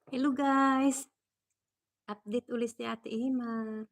Hello guys, update ulit si Ate Ima.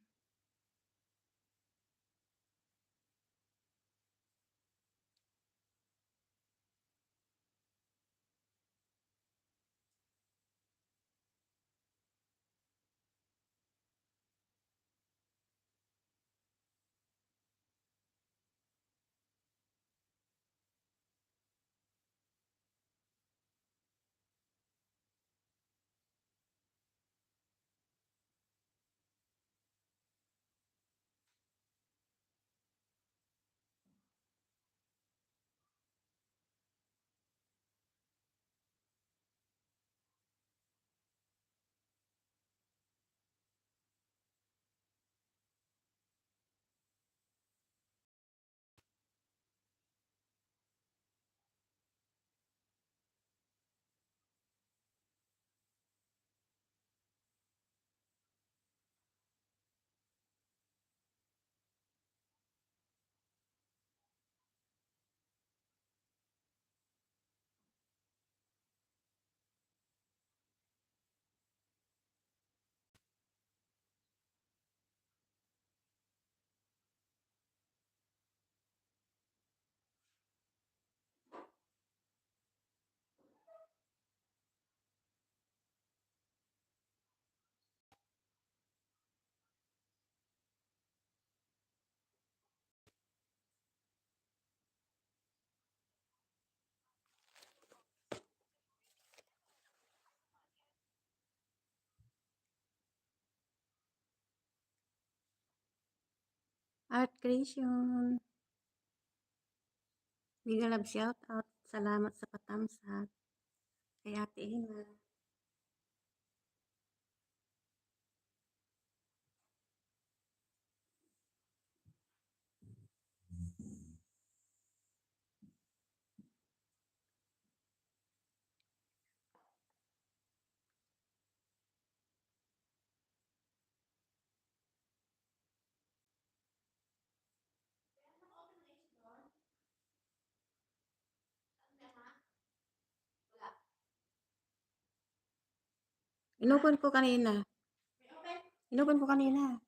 Art Creation, Mega Love shout out. Salamat sa patamsat kay Ate Ima. Inopen ko kanina. Inopen ko kanina.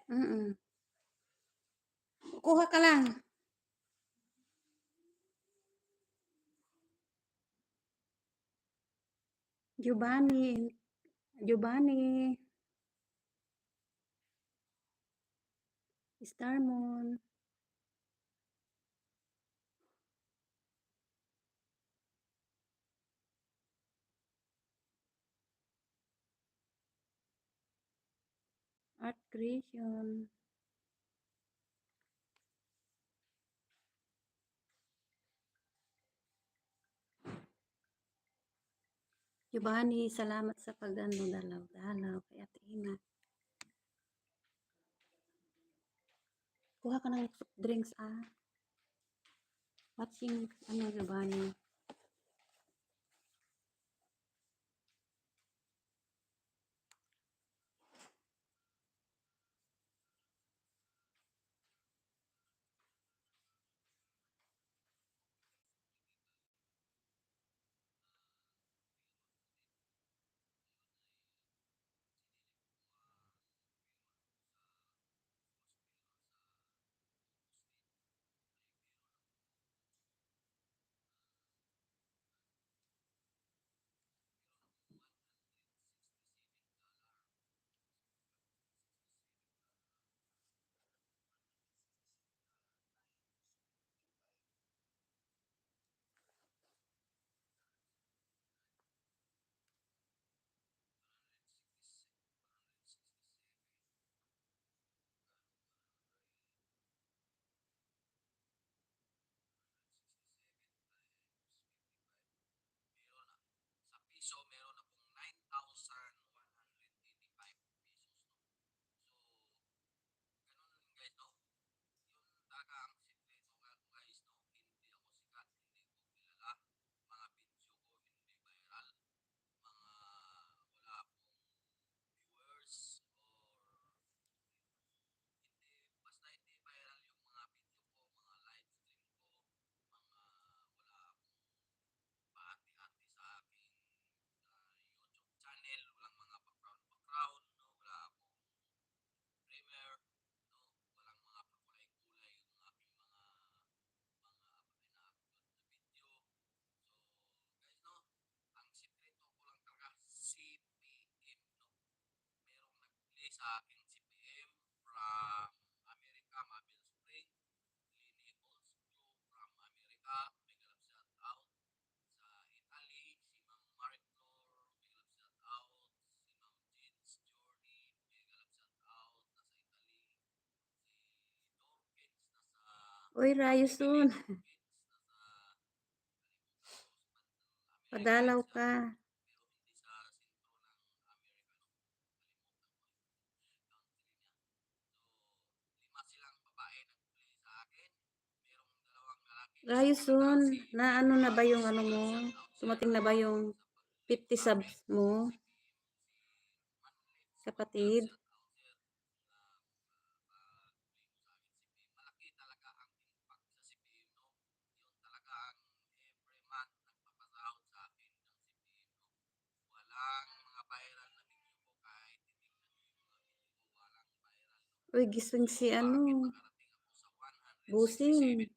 Mm. Kuha ka lang. Giovanni. Giovanni. Starmon. Art creation. Giovanni, salamat sa pag-ano, dalaw-dalaw. Kaya Tina. Kuha ka ng drinks, ah. Watching, ano, Giovanni. Uy, Rayusun. Padalaw ka. Rayusun, na ano na ba yung ano mo? Sumating na ba yung 50 subs mo? Kapatid? Uy, gising si ano? Busing.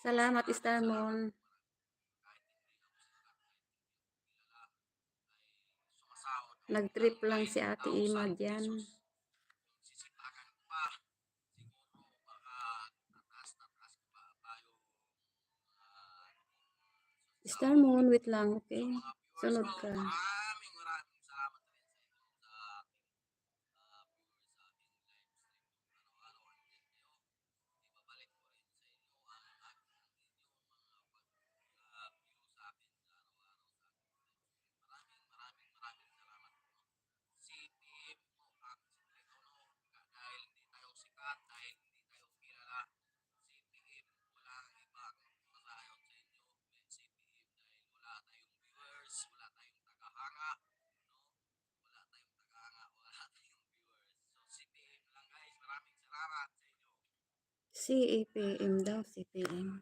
Salamat, Star Moon. Nag-trip lang si Ate Ima dyan. Star Moon, wait lang, okay? Sunod ka. CAPM daw, CPM.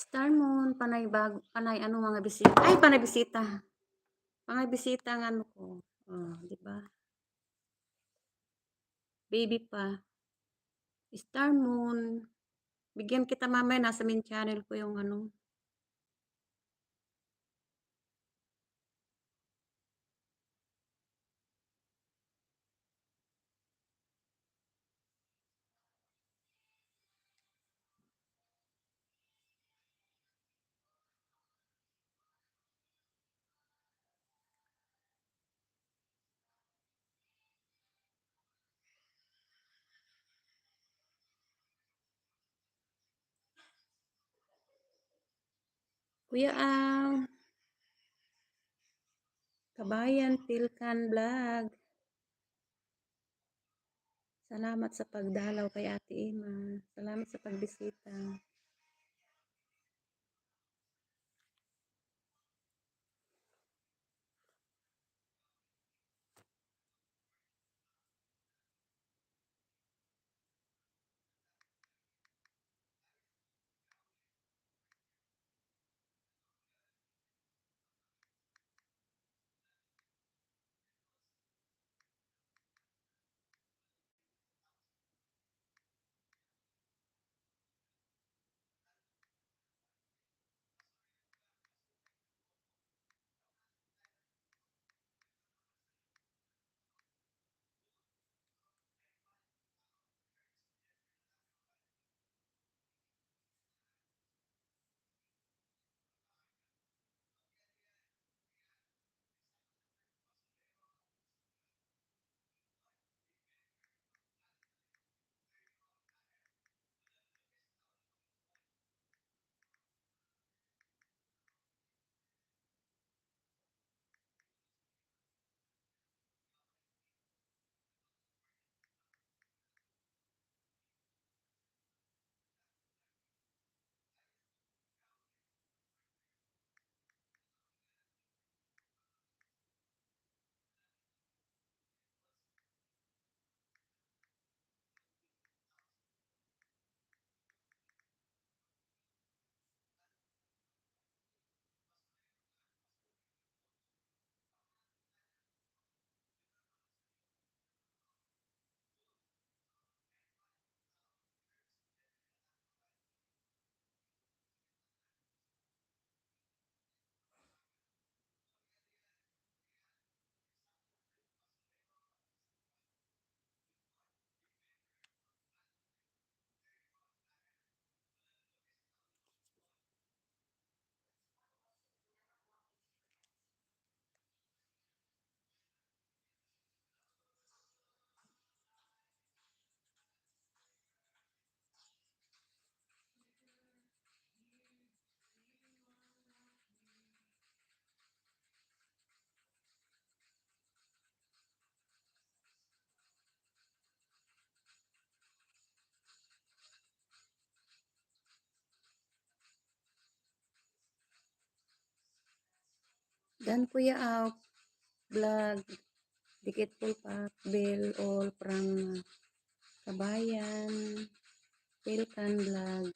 Star Moon, panay bag, panay ano mga bisita. Ay, panay bisita. Panay bisita ang ano ko. Oh, di ba? Baby pa. Star Moon. Bigyan kita mamaya, nasa main channel ko yung ano. Kuya Ang, Kabayan Pilkan Vlog. Salamat sa pagdalaw kay Ate Ima. Salamat sa pagbisita. Dan Kuya Aw, vlog, dikit pulpak, Bill, all, from Kabayan, Pilkan vlog.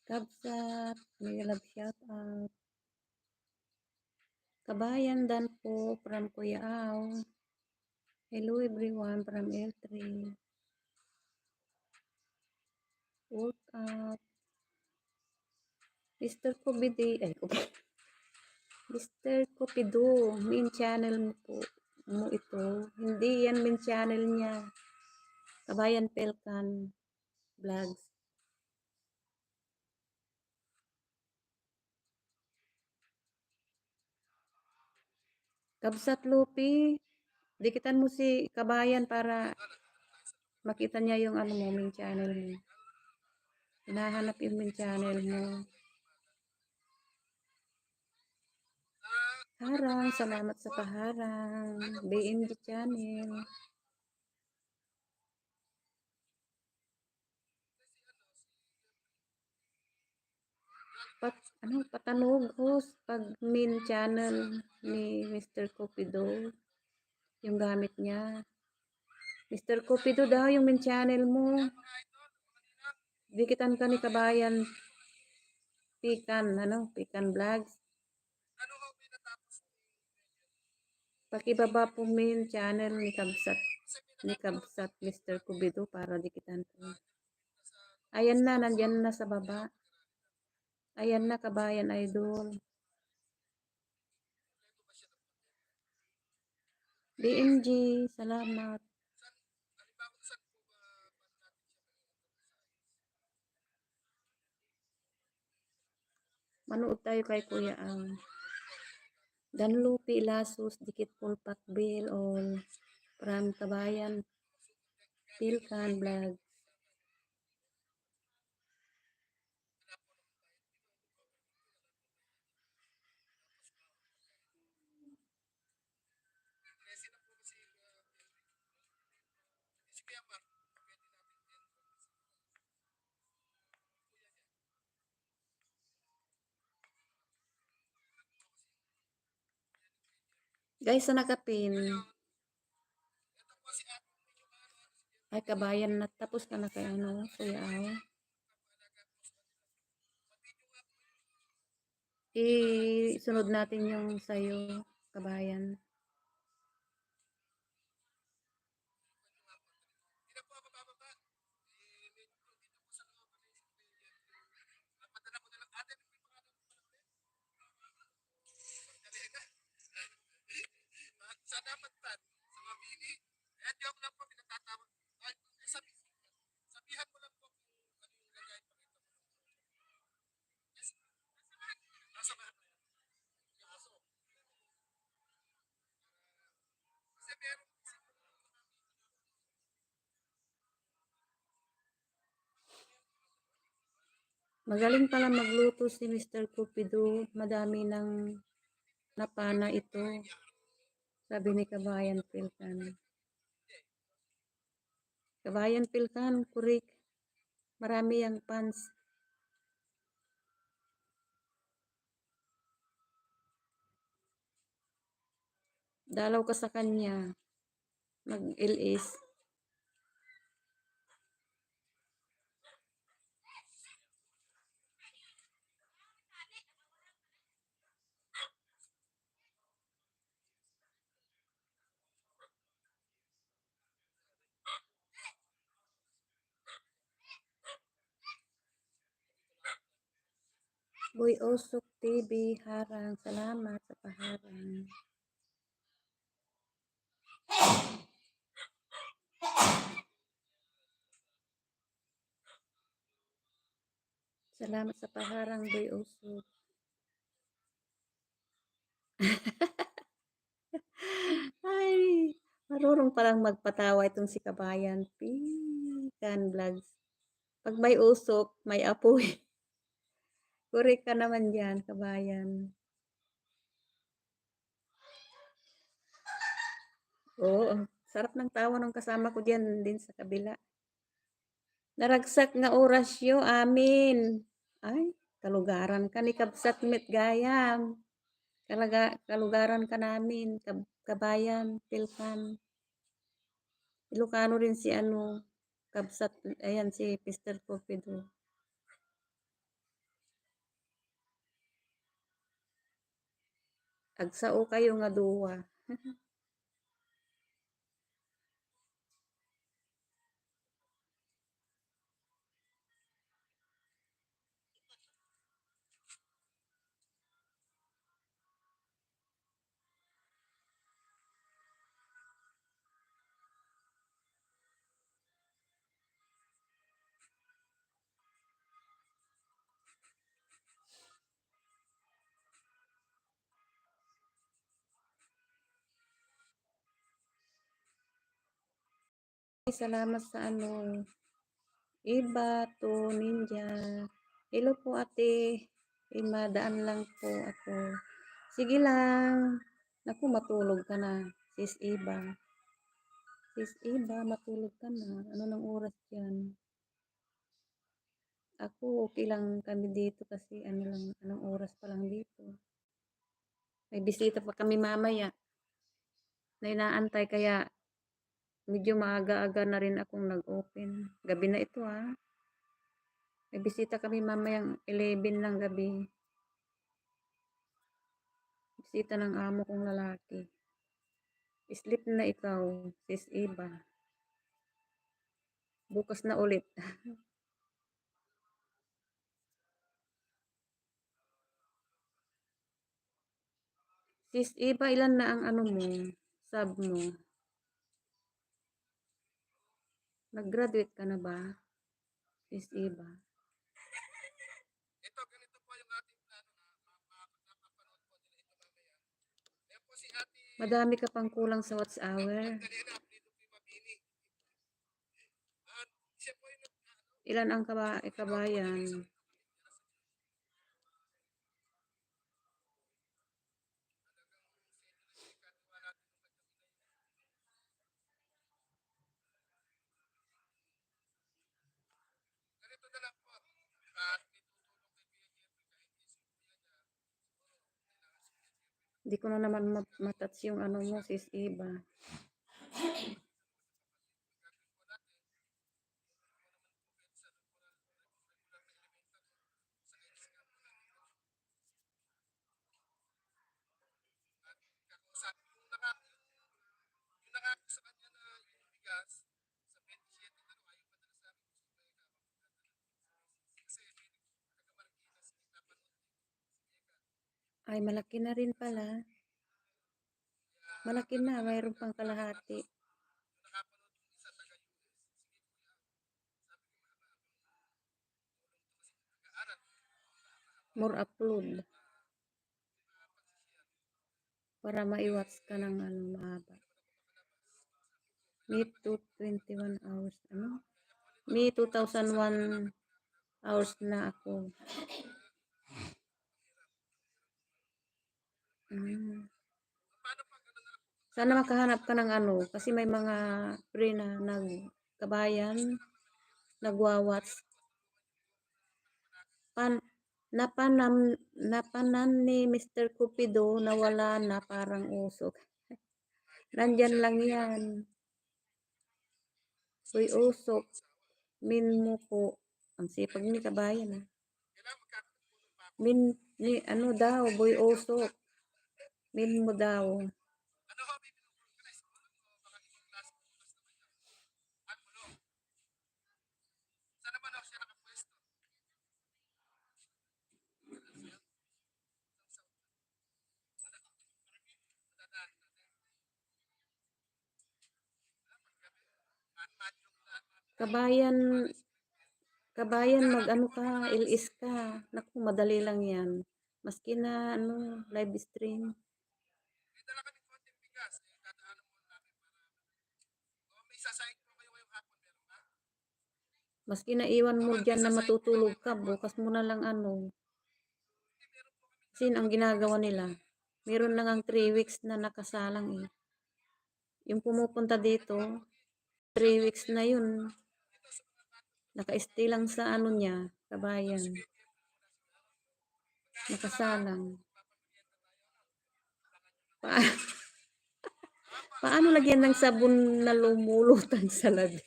Kabsat, may love shout out. Kabayan Dan po from Kuya Aw. Hello everyone from L3. Workout. Mr. Kubidi, ay, Mr. Kupido, main channel mo po mo ito. Hindi yan main channel niya. Kabayan Pelkan Vlogs. Kabsat Lupi, dikitan mo si Kabayan para makita niya yung ano mo, main channel mo. Hinahanap yung main channel mo. Harang, salamat sa paharang. BMG channel. Patanog host pag main channel ni Mr. Cupido, yung gamit niya. Mr. Cupido daw yung main channel mo. Dikitan ka ni Kabayan Pikan Vlogs. Pakibaba po main channel ni Kabsat Mr. Cupido para dikitan ko. Ayan na, nandyan na sa baba. Ayan na, Kabayan Idol. BMG, salamat. Manood tayo kay Kuya Ang. Danlupi Lasus, dikit pulpak Bill, all. From Kabayan Pilkan Vlog. Guys, sa nakapin. Ay, Kabayan na. Tapos ka na kay ano, Kuya Aw. Isunod natin yung sayo, Kabayan. Magaling pala magluto si Mr. Cupido. Madami ng napana ito. Sabi ni Kabayan Pilkan. Kabayan Pilkan, kurik. Marami ang fans. Dalaw ka sa kanya. Mag-ilis. Boy Osok TV, harang. Salamat sa paharang. Salamat sa paharang, Boy Osok. Ay, marunong palang magpatawa itong si Kabayan. Pikan Vlogs. Pag may usok, may apoy. Kurik ka naman dyan, Kabayan. Oo, sarap ng tawa ng kasama ko dyan din sa kabila. Naragsak nga orasyo amin. Ay, kalugaran ka ni kabsat met gayam. Kalugaran ka namin, kabayan, Pilpan. Ilocano rin si ano, kabsat, ayan si Mr. Cupido. Agsao kayo nga duwa. Salamat sa ano, Iba to Ninja. Hello po ate. Madaan lang po ako. Sige lang. Naku, matulog ka na. Sis Iba. Sis Iba, matulog ka na. Ano ng oras yan? Ako, okay lang kami dito kasi ano lang, anong oras pa lang dito. May bisita pa kami mamaya na inaantay kaya medyo maaga-aga na rin akong nag-open. Gabi na ito ha. May bisita kami mamayang 11 ng gabi. Bisita ng amo kong lalaki. Sleep na ikaw, sis Iba. Bukas na ulit. Sis Iba, ilan na ang ano mo, sub mo? Nag-graduate ka na ba, sis Iba? Madami ka pang kulang sa watch hour. Ilan ang kabayan? Hindi ko na naman matats yung ano mo, sis Iba. Ay, malaki na rin pala. Malaki na, mayroon pang kalahati. More upload. Para maiwatch ka ng ano, mahaba. Me to 21 hours. Ano? Me 2001 hours na ako. Hmm. Sana makahanap ka ng ano, kasi may mga pre na nagkabayan, nagwawatch. Napanam, napanan ni Mr. Cupido na wala na parang usok. Nandyan lang yan. Uy, usok. Min mo po. Ang sipag ni kabayan. Min, ni, ano daw, boy usok. Min mo daw. Kabayan, kabayan mag-ano ka, LS ka. Naku, madali lang yan. Maski na, ano, live stream. Maski na iwan mo dyan na matutulog ka, bukas mo na lang ano. Sin ang ginagawa nila. Meron lang ang 3 weeks na nakasalang eh. Yung pumupunta dito, 3 weeks na yun. Naka-stay lang sa ano niya, kabayan. Nakasalang. Pa Paano lagyan ng sabon na lumulutang sa labi?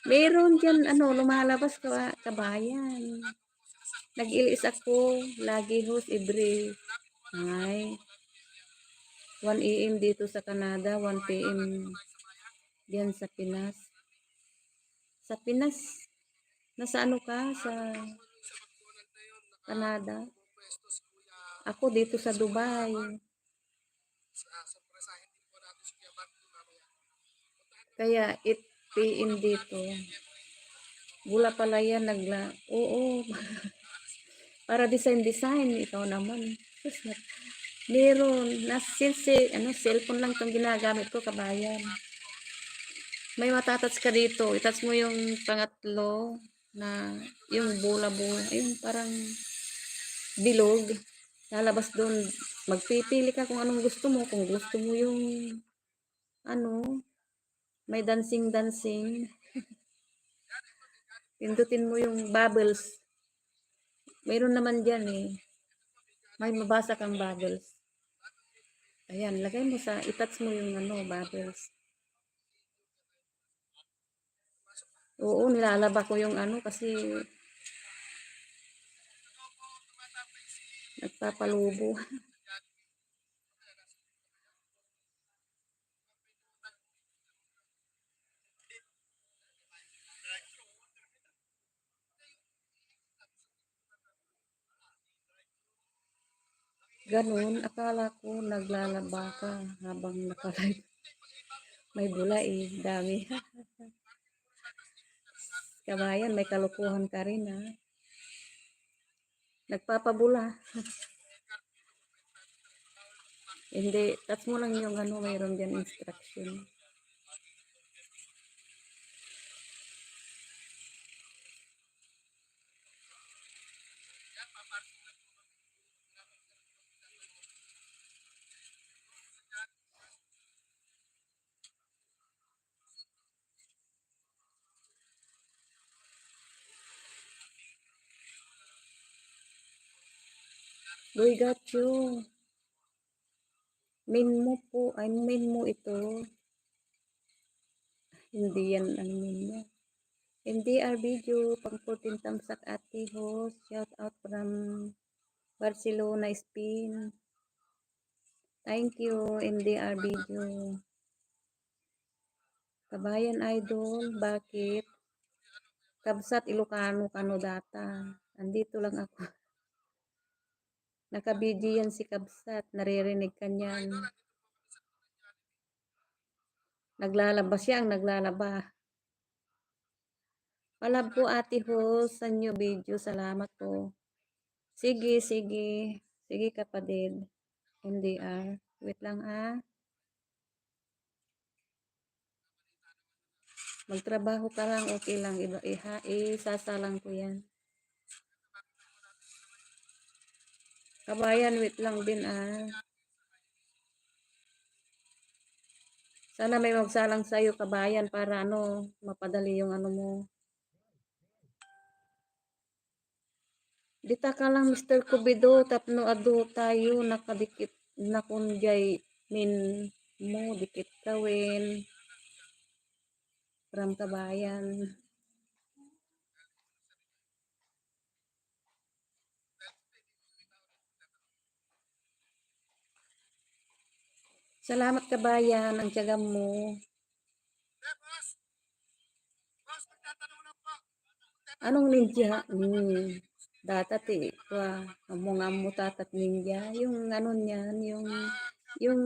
Meron diyan ano, lumalabas kabayan. Nag-ilis ako, lagi hos every ay 1 AM dito sa Canada, 1 PM diyan sa Pinas. Sa Pinas, nasa ano ka sa Canada? Ako dito sa Dubai. Kaya 8 PM dito. Bula pala yan oo, para design, ikaw naman. Sus, meron, ano, cellphone lang itong ginagamit ko, kabayan. May matatats ka dito, itats mo yung pangatlo na yung bula-bula, ayun parang bilog. Lalabas doon, magpipili ka kung anong gusto mo, kung gusto mo yung ano, may dancing-dancing. Pindutin mo yung bubbles. Mayroon naman dyan eh. May mabasa kang bubbles. Ayan, lagay mo itats mo yung ano, bubbles. Oo, nilalaba ko yung ano kasi nagpapalubo. Ganun, akala ko naglalaba ka habang nakalive. May bula eh, dami. Kabayan, may kalukuhan ka rin ha. Nagpapabula. Hindi, touch mo lang yung ano, mayroon dyan instruction. We got you. Min mo po, ay min mo ito. Hindi yan ang min mo. MDR video, pang 14 tamsak ate host. Shout out from Barcelona, Spain. Thank you, MDR video. Kabayan idol, bakit? Kabsat Ilocano, Kano data. Andito lang ako. Nakabidyo yan si Kabsat. Naririnig ka niyan. Naglalaba siya ang naglalaba. Palab po ate host sa inyo video. Salamat po. Sige, sige. Sige kapatid. MDR. Wait lang ah. Magtrabaho ka lang, okay lang. Isasalang ko yan. Kabayan, wait lang din ah. Sana may magsalang sa'yo, kabayan, para ano, mapadali yung ano mo. Dita ka lang, Mr. Kubido, tapno ado tayo, nakadikit na kunjay min mo, dikit kawin. From kabayan. Salamat kabayan, ang tiyaga mo. Anong ninja? Data ti, amo tatat ninja. Yung ano niyan, yung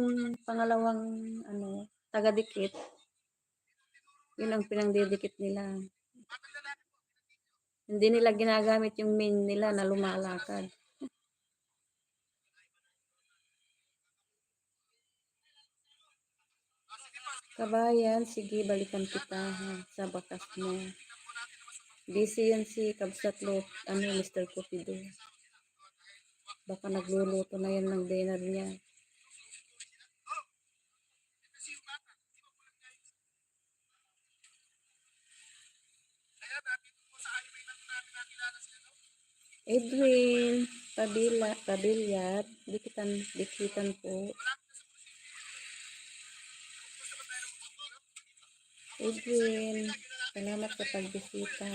pangalawang ano, taga-dikit. Yun ang pinangdidikit nila. Hindi nila ginagamit yung main nila na lumalakad. Kabayan, sige, balikan kita ha, sa bakas mo. Busy yan si Kabsatlot, ano, Mr. Cupido. Baka nagluluto na yan ng dinner niya. Edwin, Pabilyat, dikitan po. Edwin, salamat sa pagbisita.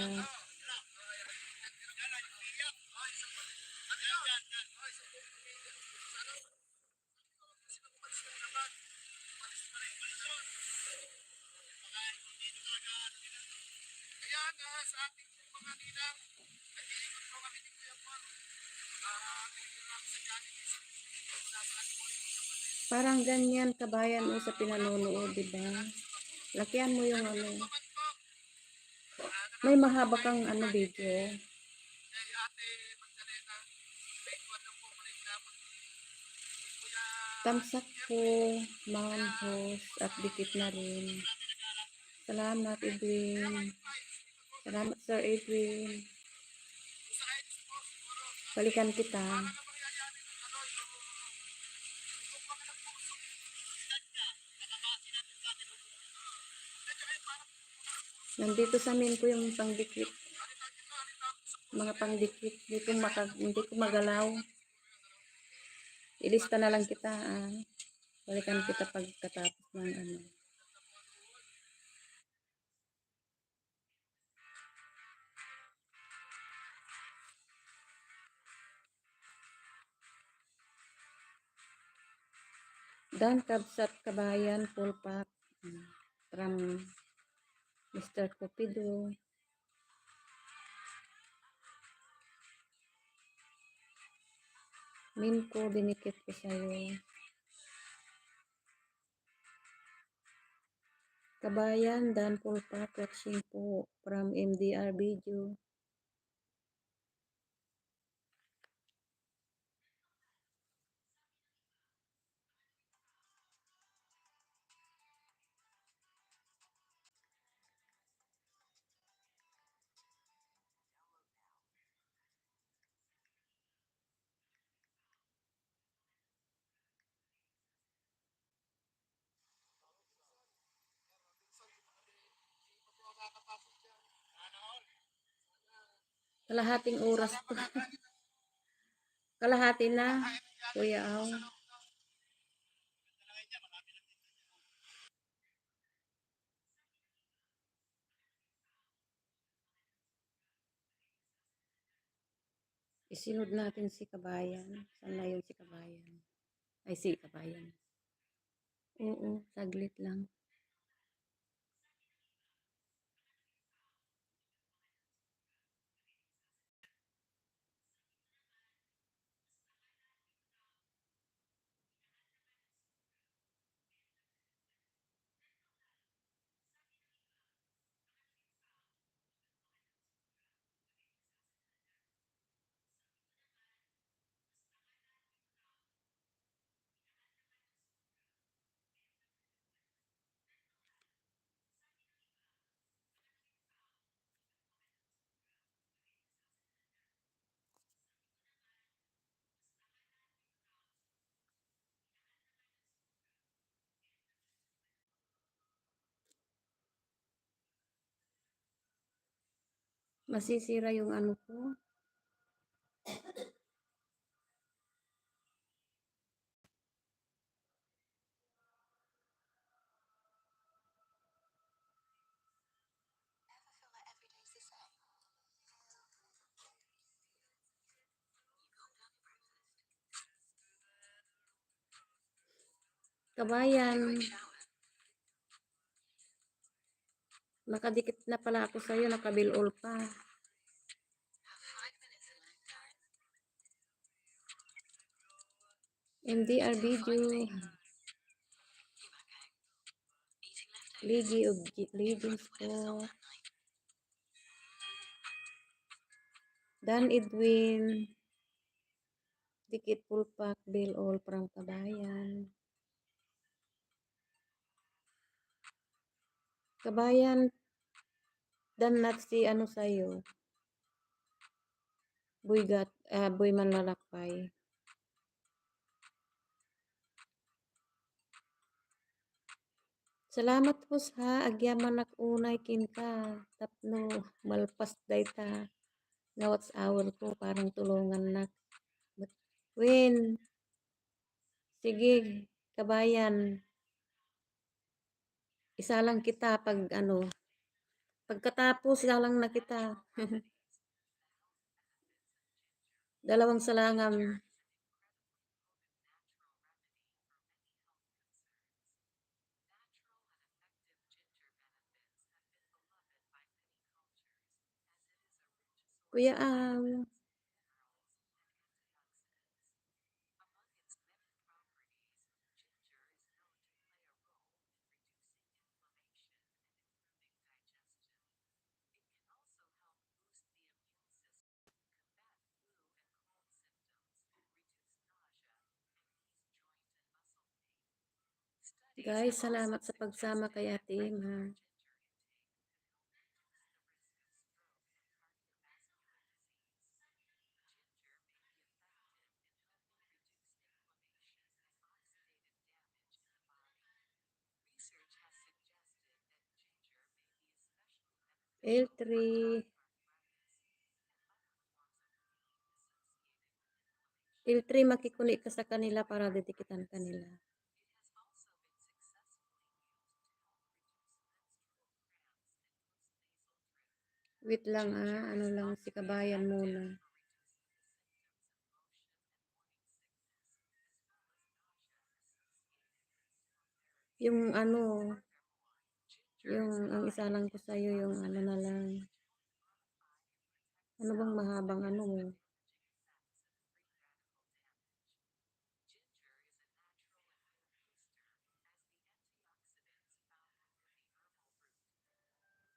Parang ganyan kabayan mo sa pinanonood, di ba? Lakihan mo yung ano. May mahaba kang ano video. Tamsak po, Ma'am Host, at dikit na rin. Salamat, Edwin. Salamat, Sir Edwin. Balikan kita. Nandito sa amin ko yung pangdikit. Mga pangdikit. Hindi ko magalaw. Ilista na lang kita. Balikan kita pagkatapos ng ano. Dan Kabsat Kabayan full pack from Mr. Cupido. Minko, dinikit ko sa'yo. Kabayan, Dan full pack watching po from MDR video. Kalahating oras to. Kalahati na, Kuya Aw. Isinod natin si Kabayan. Saan na yun si Kabayan? Ay, si Kabayan. Oo, saglit lang. Masisira yung ano ko. Kabayan, nakadikit na pala ako sa'yo, nakabilol pa. MDR video. League of Legends po. Dan Edwin. Dikit full pack, bill all from Kabayan. Kabayan, dan not si ano sa'yo. Boy manlalakbay. Salamat po sa agyaman unay kinka. Tapno, malpas dayta. na watch hour ko, parang tulungan na. Win, sige, kabayan, isa lang kita pag ano, pagkatapos isa lang na kita. Dalawang salangam. Kuya guys, salamat sa pagsama kay Ate Im, ha. L3, L3 makikuni ka sa kanila para didikitan kanila. Wait lang ano lang si kabayan muna. Yung ano, yung ang isa lang ko sa'yo, yung ano na lang. Ano bang mahabang ano mo?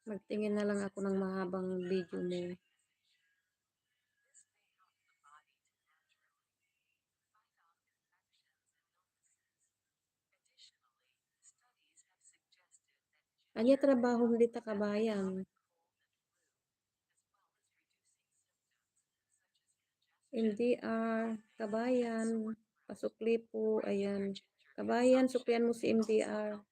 Magtingin na lang ako ng mahabang video mo. Anya trabaho mo dito kabayan? MDR, kabayan, pasukli po, ayan. Kabayan, suklian mo si MDR.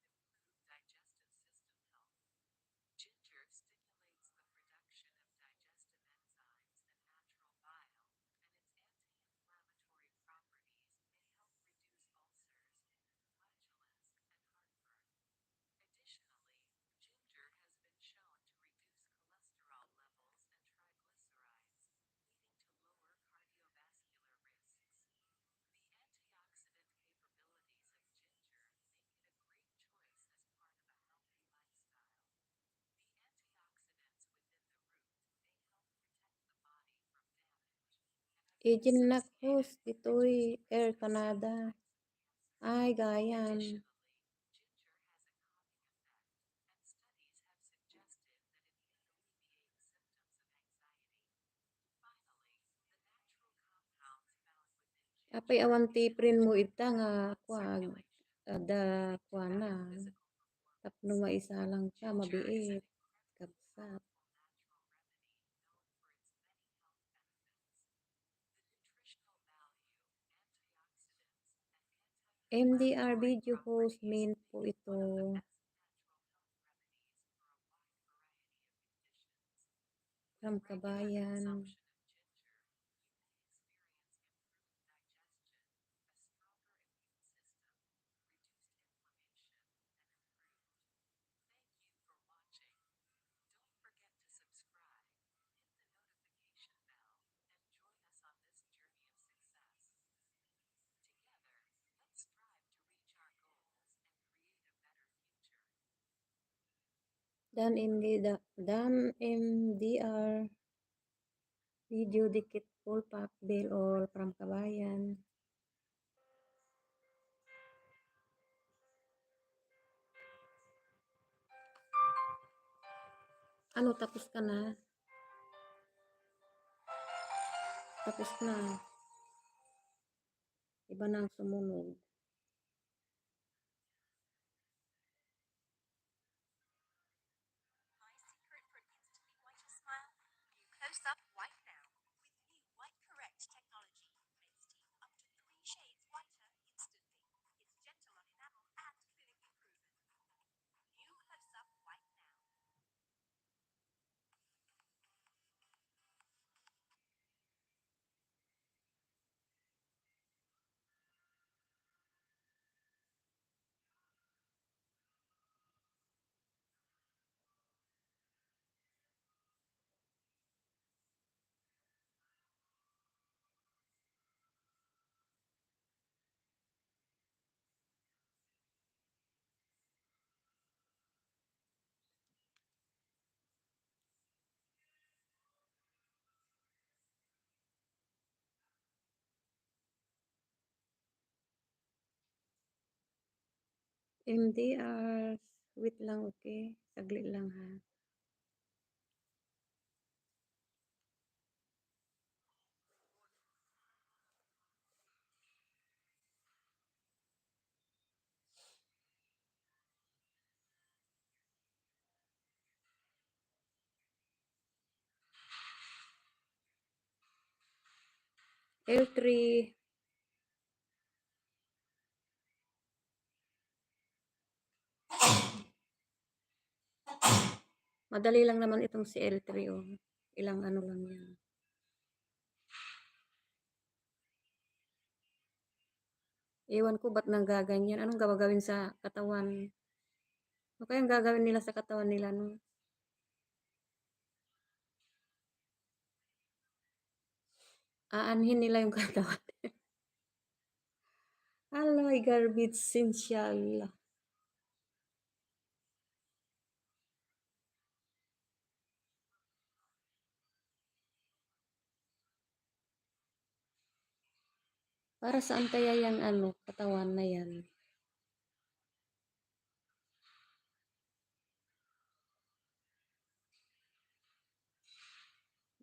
Agent Nakos, dito'y Air Canada. Ay, gayan. Apay awan tiprin mo ita nga kwag. Ada kwa na. Tapno nga isa lang ka, mabiit. Kapsat. MDR video host main po ito. From kabayan. Dan MDR video dikit full pack bill all from kabayan. Ano, tapos ka na? Tapos na. Iba na ang sumunod. MDR, wait lang, okay? Saglit lang ha. L3, madali lang naman itong si L3 oh. Ilang ano lang yan. Ewan ko ba't nanggaganyan. Anong gagawin sa katawan? Ano kayang gagawin nila sa katawan nila no? Aanhin nila yung katawan. Alay, garbage essential. Para saan kaya yung ano, katawan na yan?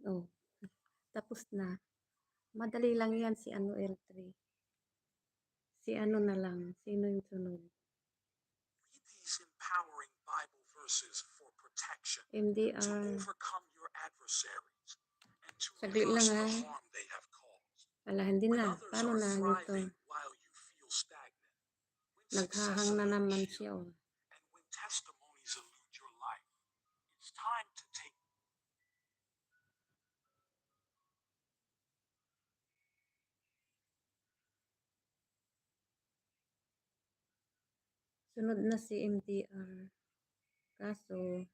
Oh, tapos na. Madali lang yan si ano L3. Si ano na lang. Sino yung sunod? These empowering Bible verses for protection to MDR. overcome your adversaries and to Saglit lang reverse ha. the harm they have caused. Wala, hindi When na. others Paano are na dito? thriving while you feel stagnant, when Naghahang success na naman eludes siya you, oh. and when testimonies elude your life, it's time to take. Sunod na si MDR. Kaso,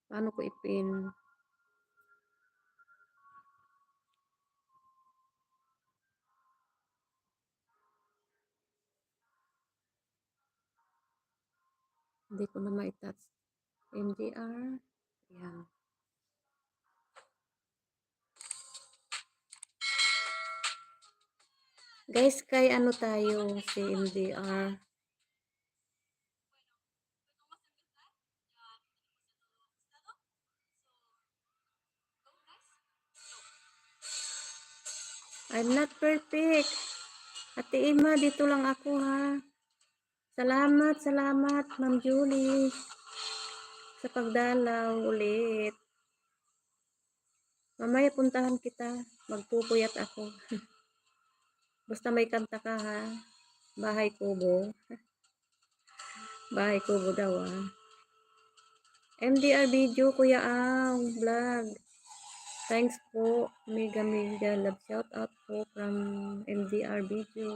paano ko ipin? Hindi ko na ma-touch. MDR. Yan. Guys, kay ano tayo si MDR. I'm not perfect. Ate Ima, dito lang ako ha. Salamat, salamat, Ma'am Julie. Sa pagdalaw ulit. Mamaya puntahan kita. Magpupuyat ako. Basta may kanta ka ha. Bahay Kubo. Bahay Kubo daw ah. MDR video, Kuya Ang, vlog. Thanks po. Mega mega love shout out po from MDR video.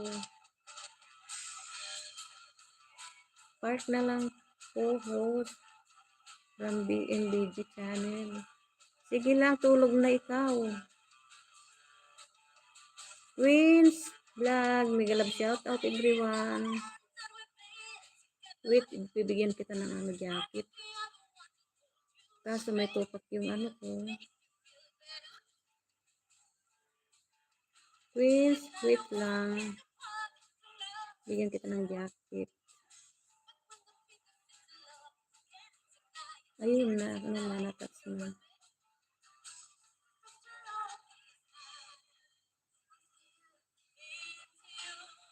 Park na lang po host from BNBG channel. Sige lang, tulog na ikaw. Queens vlog, mega love shout out everyone. Wait, bibigyan kita ng ano jacket. Kaso may tupak yung ano ko. Queens, wait lang. Bigyan kita ng jacket. Ayun na, ano na, natats na.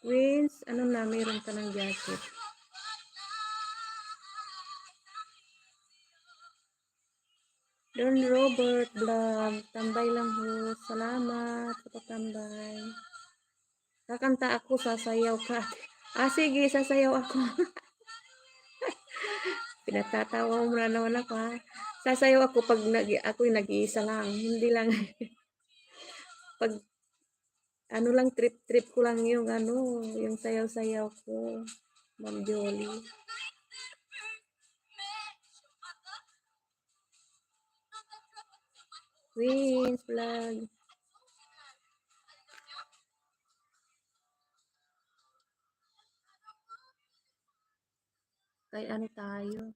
Queens, ano na, mayroon ka ng jacket. Don Robert vlog, tambay lang ho. Salamat sa patambay. Kakanta ako, sasayaw ka. Sige, sasayaw ako. Pinatatawa mo na naman ako ha. Sasayaw ako pag ako'y nag-iisa lang. Hindi lang. Pag ano lang, trip-trip ko lang yung ano, yung sayaw-sayaw ko. Ma'am Jolie. Queens vlog. Kay ano tayo?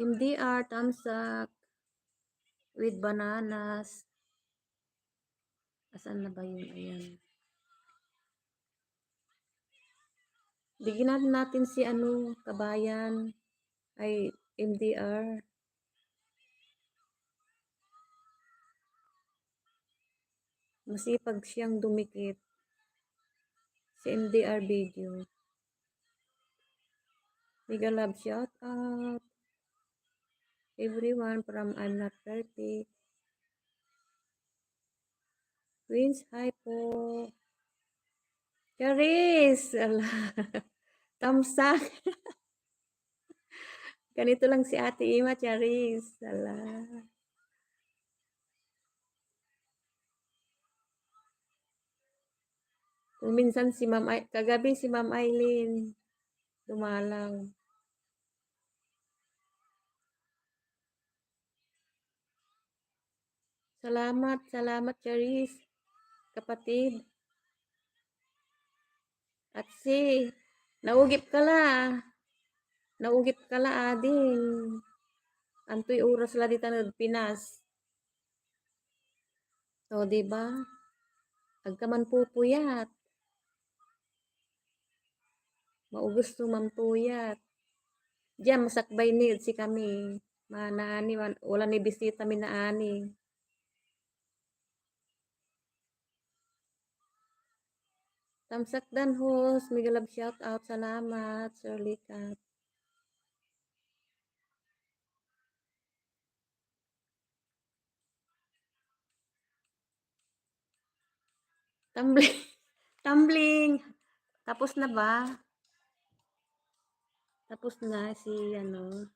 MDR, tamsak with bananas. Asan na ba yun? Ayan. Bigyan natin si ano, kabayan. Ay, MDR. Masipag siyang dumikit. Si MDR video. Mega love shout out. Everyone from I'm Not Perfect. Queens, hi po. Charis! Ala. Tamsak. Ganito lang si Ate Ima, Charis. Ala. Kung minsan si kagabi si Ma'am Eileen, dumalaw. Salamat, salamat Charis, kapatid. At si, naugip ka la. Naugip ka la ading. Antoy oras la dita Pinas. So, di ba? Agka man pupuyat. Maugos tumambuyat. Diyan, masakbay ni si kami. Manaani, wala ni bisita mi naani. Tamsak dan host, migalab shout out, salamat, Sir Likat. Tumbling, tumbling. Tapos na ba? Tapos na si ano.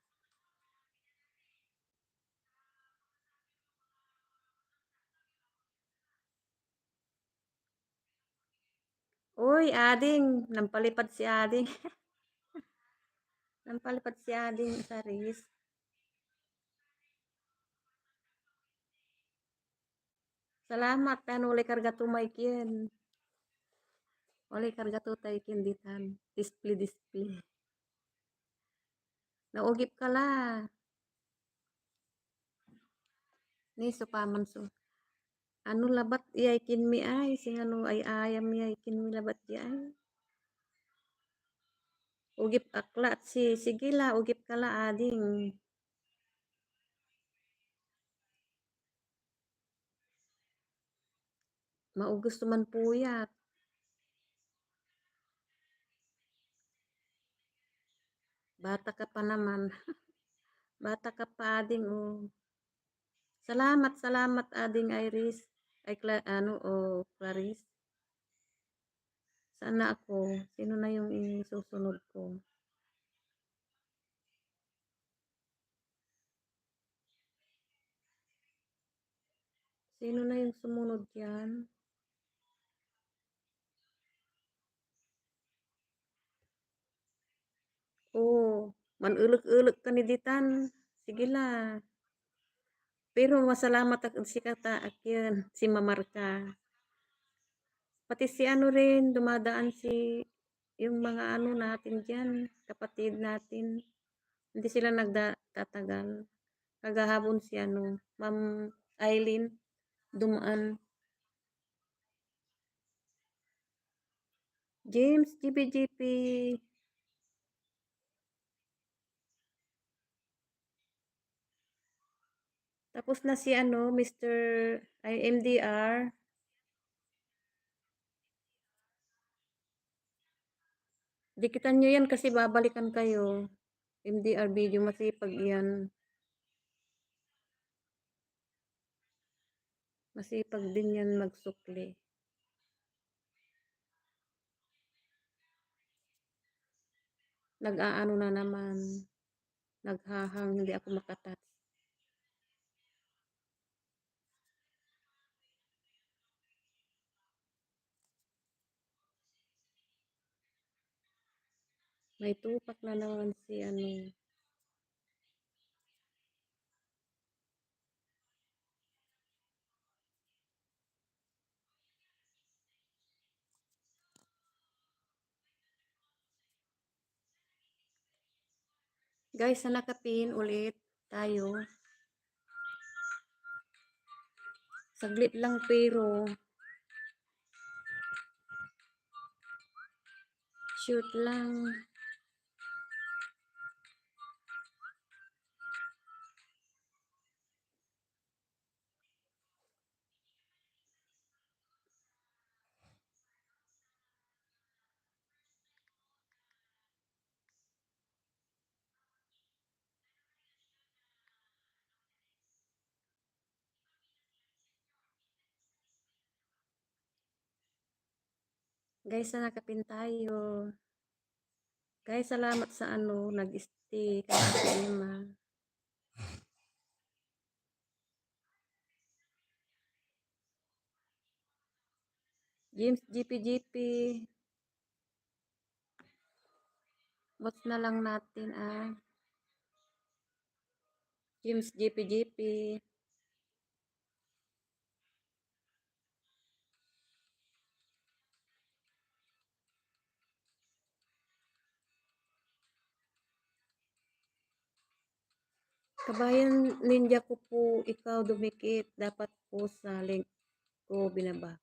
Uy, ading, nampalipad si ading. Nampalipad si ading sa ris. Salamat, pero ulit karga tumay kin. Ulit karga tutay kin ditan. Display, display. Naugip ka la. Ni supaman so. Ano labat iyay kin mi ay. Sing ano ay ayam iyay kin mi labat di ay. Ugip akla at sige la, ugip ka la ading. Maugos man puyat. Bata ka pa naman. Bata ka pa ading oh. Salamat, salamat ading Iris. Ay, ano oh, Clarice. Sana ako? Sino na yung isusunod ko? Sino na yung sumunod yan? Oh, manulog-ulog ka ni Ditan. Sige la. Pero masalamat ako si Kata Akyan, si Mamarka. Pati si ano rin, dumadaan si yung mga ano natin dyan, kapatid natin. Hindi sila nagtatagal. Kagahapon si ano, Ma'am Eileen, dumaan. James, GP. Tapos na si ano, Mr. MDR. Dikitan nyo yan kasi babalikan kayo. MDR video, masipag yan. Masipag din yan magsukli. Nag-aano na naman. Naghahang, hindi ako makatat. May tupak na naman si ano. Guys, hanakapin ulit tayo. Saglit lang pero shoot lang. Guys, hanakapin tayo. Guys, salamat sa ano, nag-stay kay Ate Emma. James GP. Watch na lang natin James GP. Kabayan ninja ko po, ikaw dumikit. Dapat po sa link ko binaba.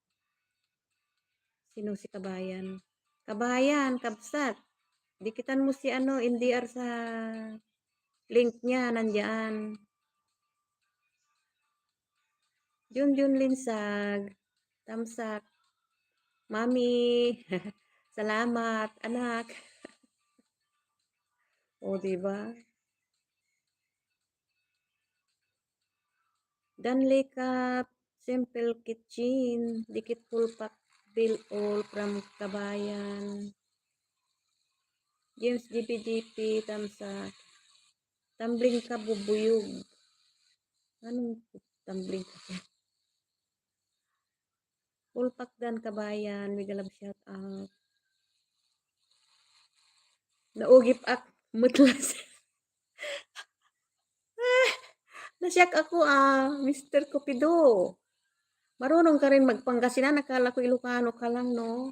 Sino si kabayan? Kabayan, kabsat. Dikitan mo si ano, NDR sa link niya, nandyan. Junjun Linsag. Tamsak. Mami. Salamat, anak. O, diba? Danley Cup, Simple Kitchen, Dikit Pulpak, Bill All from Kabayan. James GP, Tamsak. Tumbling ka bubuyog. Anong tumbling ka? Pulpak dan Kabayan, Migalab shout out. Naugip ak, mutlas. Nasyak ako Mr. Cupido. Marunong ka rin magpangasinan, nakala ko Ilocano ka lang, no?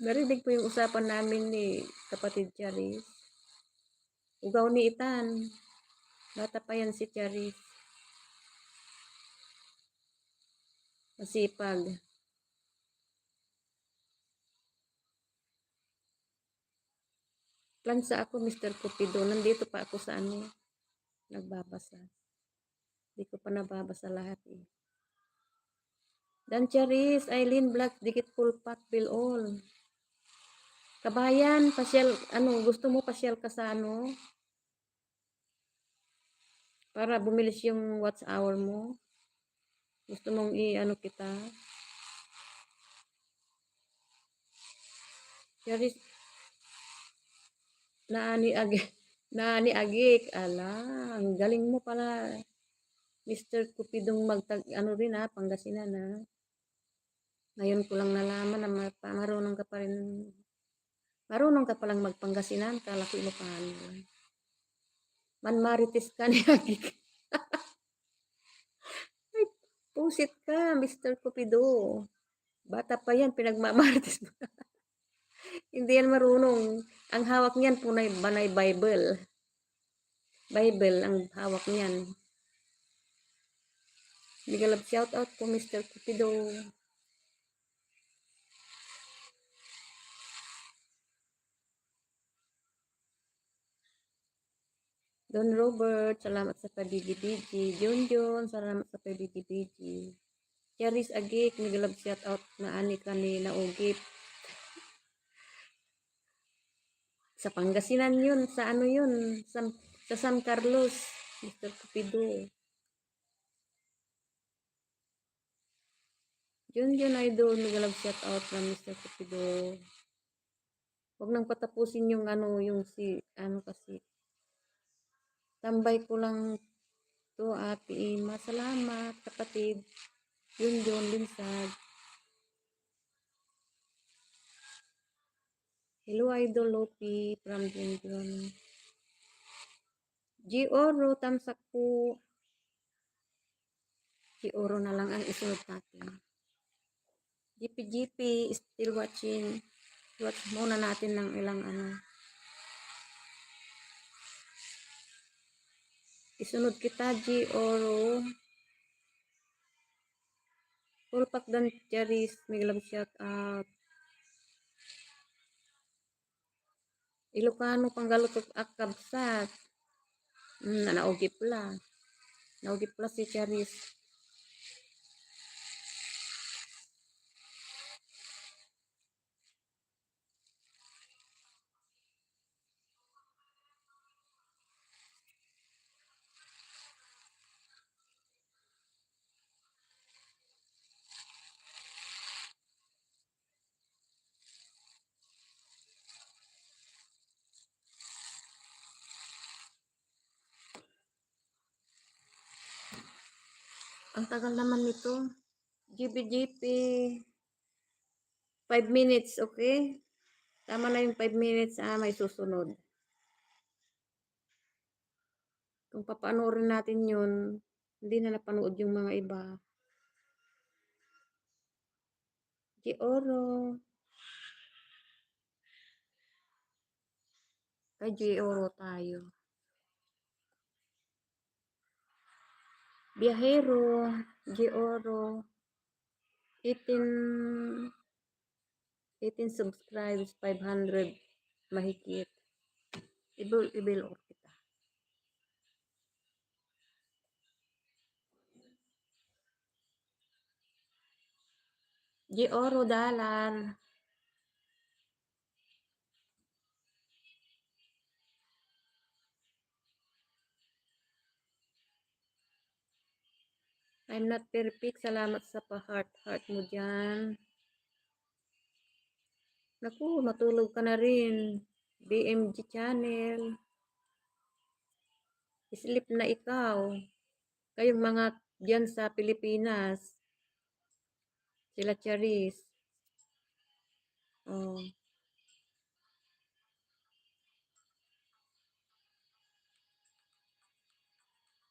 Narinig po yung usapan namin ni kapatid Charis. Ugaw ni Itan. Bata pa yan si Charis. Masipag. Plansa ako, Mr. Cupido. Nandito pa ako sa ano, nagbabasa. Hindi ko pa nababasa lahat eh. Dan Charis, Eileen Black, Dikit Pulpak, Bill All. Kabayan, pasyal, ano, gusto mo pasyal ka sa ano? Para bumilis yung watch hour mo. Gusto mong i-ano kita? Charis, naani agik. Naani agik. Ala, ang galing mo pala. Mr. Cupidong magtag, ano rin Pangasinan Ngayon ko lang nalaman na marunong ka pa rin. Marunong ka palang magpangasinan. Kala ko Ilocano. Manmarites ka ni agik. Ay, pusit ka, Mr. Cupido. Bata pa yan, pinagmamarites mo. Hindi yan marunong. Ang hawak niyan, punay banay Bible. Bible ang hawak niyan. Bigalab shout out po Mr. Cupido. Don Robert, salamat sa pabigi-bigi. Junjun, salamat sa pabigi-bigi. Charis Agik, bigalab shout out na ani ka ni naugip. Sa Pangasinan yun, sa ano yun, sa San Carlos, Mr. Cupido. Junjun Idol, bigalab shout out na Mr. Cupido. Huwag nang patapusin yung ano, yung si, ano kasi. Tambay ko lang to, Ate Ima. Salamat, kapatid. Junjun Linsag. Hello, Idol Lopi from Junjun. G-Oro, tamsak po. G-Oro na lang ang isunod natin. GP, still watching. Watch muna natin ng ilang ano. Isunod kita, G. Oro. Pulpak dan Charis. Miglang shout out. Ilocano panggalutok akabsat. Naugip la. Naugip la si Charis. Ang tagal naman nito. GBGP. 5 minutes, okay? Tama na yung 5 minutes, may susunod. Kung papanoorin natin yun, hindi na napanood yung mga iba. Gioro. Kay Gioro tayo. Biyahero. Gioro. 18 subscribes, 500 mahigit. Ibil or kita. Gioro dalan. I'm not perfect. Salamat sa pa-heart mo dyan. Naku, matulog ka na rin. BMG channel. Sleep na ikaw. Kayong mga dyan sa Pilipinas. Sila Charis. Oh.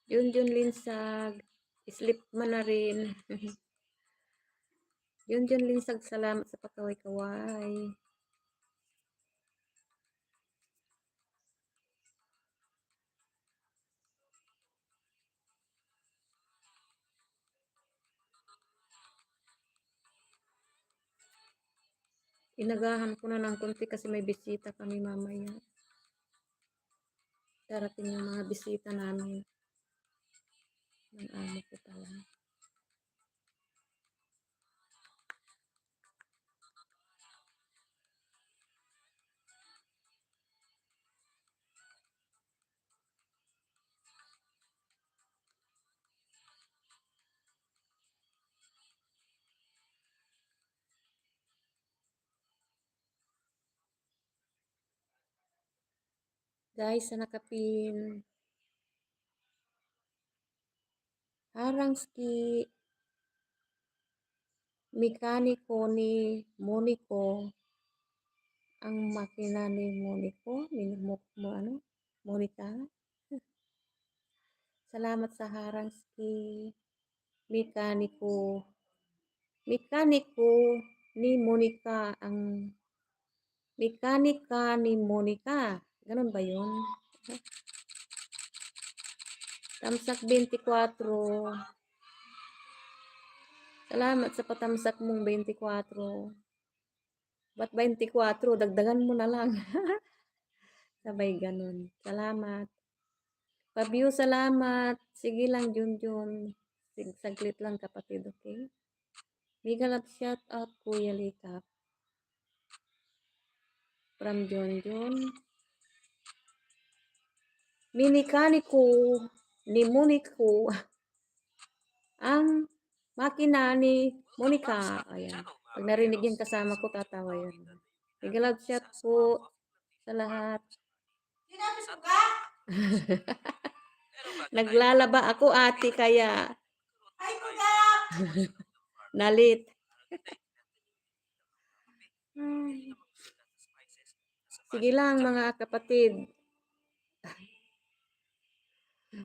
Yun Linsag. Sleep man na rin. Yun Linsag. Salamat sa pakaway-kaway. Inagahan ko na ng konti kasi may bisita kami mamaya. Darating yung mga bisita namin. Ng amo ko pala. Guys, sa nakapin. Harangski. Mekaniko ni Monico. Ang makina ni Monico. Ano? Monica. Salamat sa Harangski. Mekaniko ni Monica. Ang mekanika ni Monica. Ganun ba yun? Tamsak 24. Salamat sa patamsak mong 24. Ba't 24? Dagdagan mo na lang. Sabay ganun. Salamat. Pa-view, salamat. Sige lang, Junjun. Saglit lang, kapatid, okay? Mega love shout out, Kuya Likap. From Junjun. Minikaniko ni Monico. Ang makina ni Monica. Ayan. Pag narinig yung kasama ko, tatawa yan. Mega love shout po sa lahat. Naglalaba ako, ate, kaya nalit. Sige lang, mga kapatid.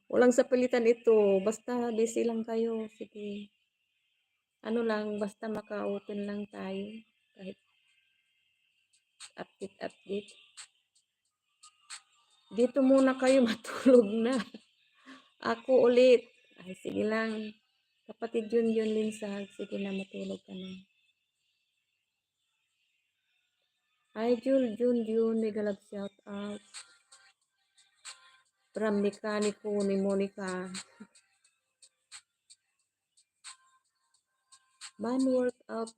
Walang sapilitan ito. Basta busy lang kayo. Sige. Ano lang, basta maka-open lang tayo. Kahit update. Dito muna kayo matulog na. Ako ulit. Ay, sige lang. Kapatid yun Linsag. Sige na, matulog ka na. Ay, Jun, may galap shout out. From mekaniko ni Monica. Man workout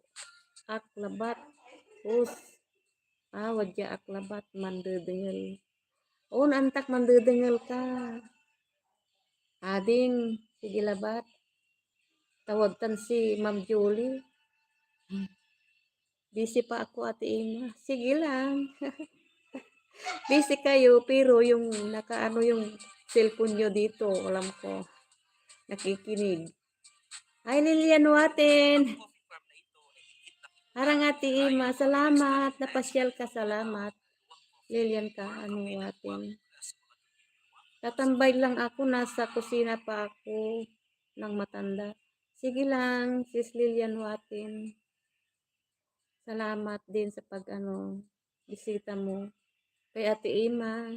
aklabat. Us. Wadya aklabat mandedengel. Oh, antak mandedengel ka. Ading, sige labat. Tawagtan si Ma'am Julie. Busy pa ako, Ate Ima. Sige lang. Busy kayo, pero yung nakaano yung cellphone nyo dito, alam ko. Nakikinig. Ay, Lilian Waten. Harang Ate Ima, salamat. Napasyal ka, salamat. Lilian ka, ano Waten. Tatambay lang ako, nasa kusina pa ako ng matanda. Sige lang, sis Lilian Waten. Salamat din sa bisita mo. Kay Ate Ima.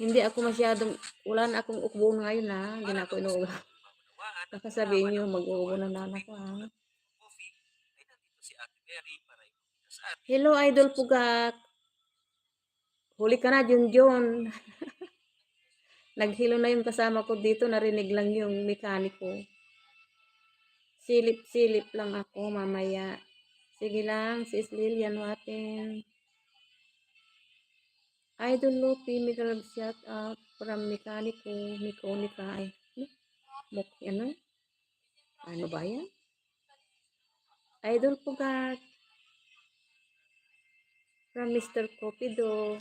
Hindi ako masyadong, wala na akong ukbo ngayon ha. Hindi na ako inuubo. Baka sabihin nyo, mag-uubo na naman ako ha. Hello, Idol Pugak. Huli ka na, Junjun. Naghilo na yung kasama ko dito, narinig lang yung mekaniko. Silip-silip lang ako mamaya. Sige lang, sis Lilian Waten. Idol Lupi, Miguel shout out from mekaniko, Mikonika. Ano ba yan? Idol Pugak. From Mr. Copido.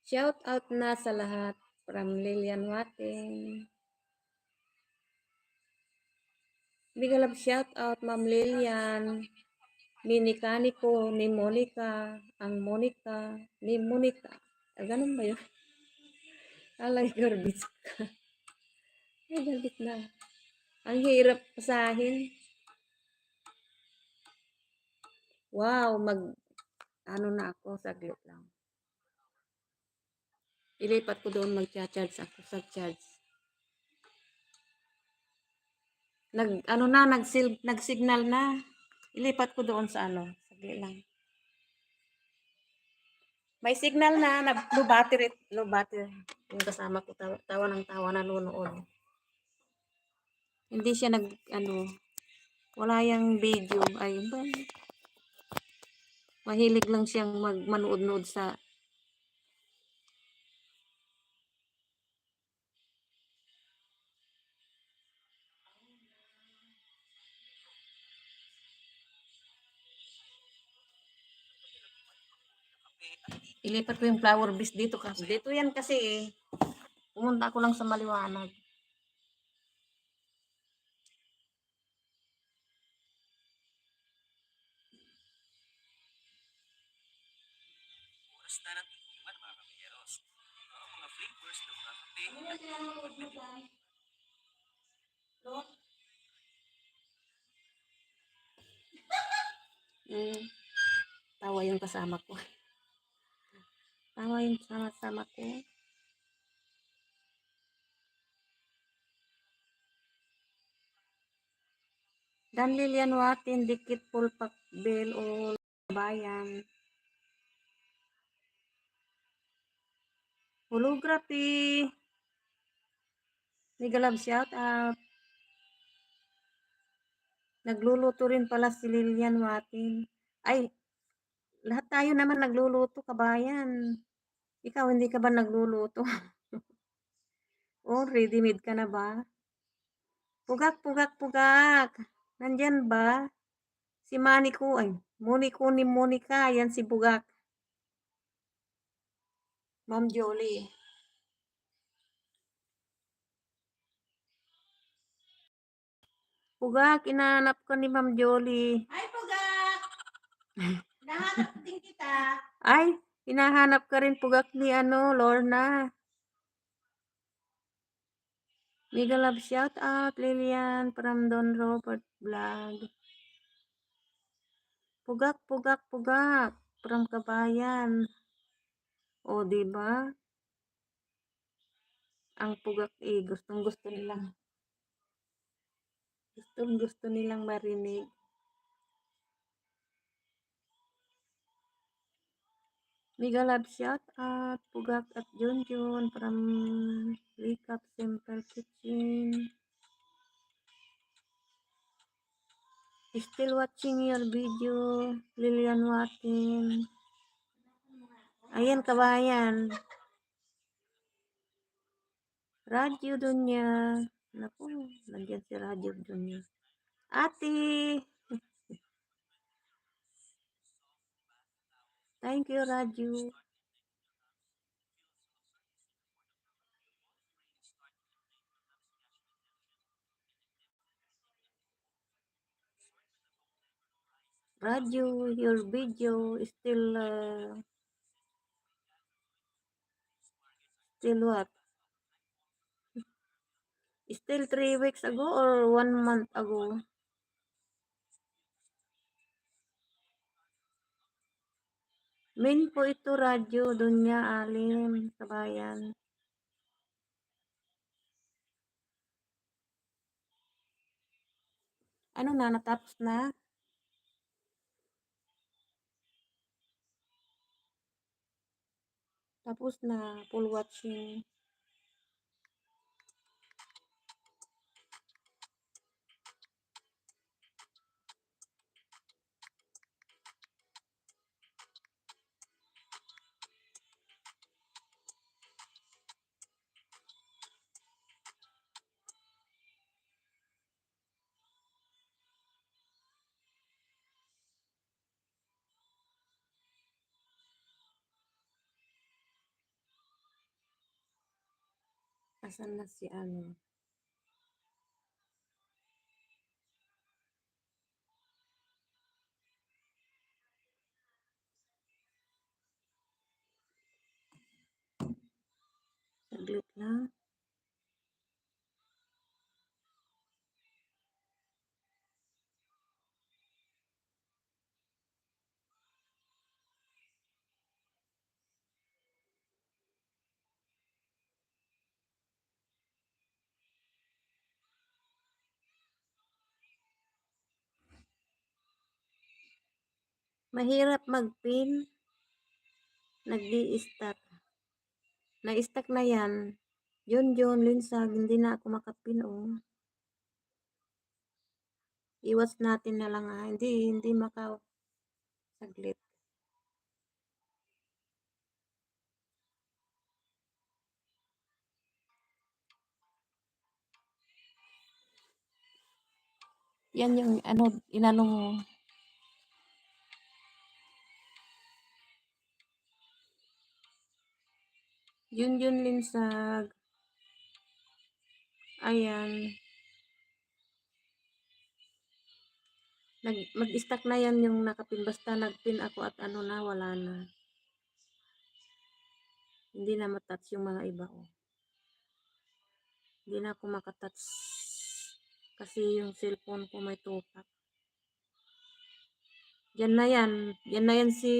Shout out na sa lahat from Lilian Wating. Big love shout out Ma'am Lilian. Minikaniko ni Monica. Ang Monica ni Monica. Ganun ba yun? Alay, garbage ka. Ay, garbage na. Ang hirap pasahin. Wow, na ako, saglit lang. Ilipat ko doon, mag-charge ako sa charge. Nag-signal na. Ilipat ko doon sa saglit lang. May signal na, low battery. Yung kasama ko, tawa ng tawa na nunood. Hindi siya wala yung video. Ay, ba? Mahilig lang siyang manood-nood sa ilipat ko yung flower base dito kasi. Dito yan kasi eh. Pumunta ako lang sa maliwanag. Oras na ng iwan mga kameros. Mga flavors ng mga kape. Tawa yung kasama ko. Tawa yung sama-sama ko. Dan Lilian Watin, dikit pulpak bel o bayan. Holography. Mega love shout out. Nagluluto rin pala si Lilian Watin. Ay, lahat tayo naman nagluluto, kabayan. Ikaw, hindi ka ba nagluluto? Oh, ready-made ka na ba? Pugak. Nandyan ba? Si Moniko ni Monica, yan si Pugak. Ma'am Jolie. Pugak, inahanap ko ni Ma'am Jolie. Ay, Pugak! Nahanap din kita. Ay, hinahanap ka rin Pugak ni Lorna. Mega love shout out, Lilian from Don Robert. vlog. Pugak, pugak, pugak. From Kabayan. O, di ba? Ang pugak gustong-gusto nilang. Gustong-gusto nilang marinig. Mega love shout out. Pugak at Junjun from Recap Simple Kitchen. Still watching your video, Lilian Watin. Ayan, Kabayan. Radyo Dunya. Naku, nandiyan si Radyo Dunya. Ate! Thank you, Radyo. Radyo, your video is still what? Still 3 weeks ago or 1 month ago? Main po ito, Radyo Dunya Alim, Kabayan. Ano na, natapos na? Tapos na, full watching. Asan na si ano? Saglit lang. Mahirap mag-pin. Nag-i-stack. Na-stack na yan. Yun, linsag. Hindi na ako makapin, oh. Iwas natin na lang, ah. Hindi saglit. Yan yung ano, inano mo. Yun, linsag. Ayan. Mag-stack na yan yung nakapin. Basta nagpin ako at ano na, wala na. Hindi na matouch yung mga iba, oh. Hindi na ako makatouch. Kasi yung cellphone ko may tupak. Yan na yan. Yan na yan si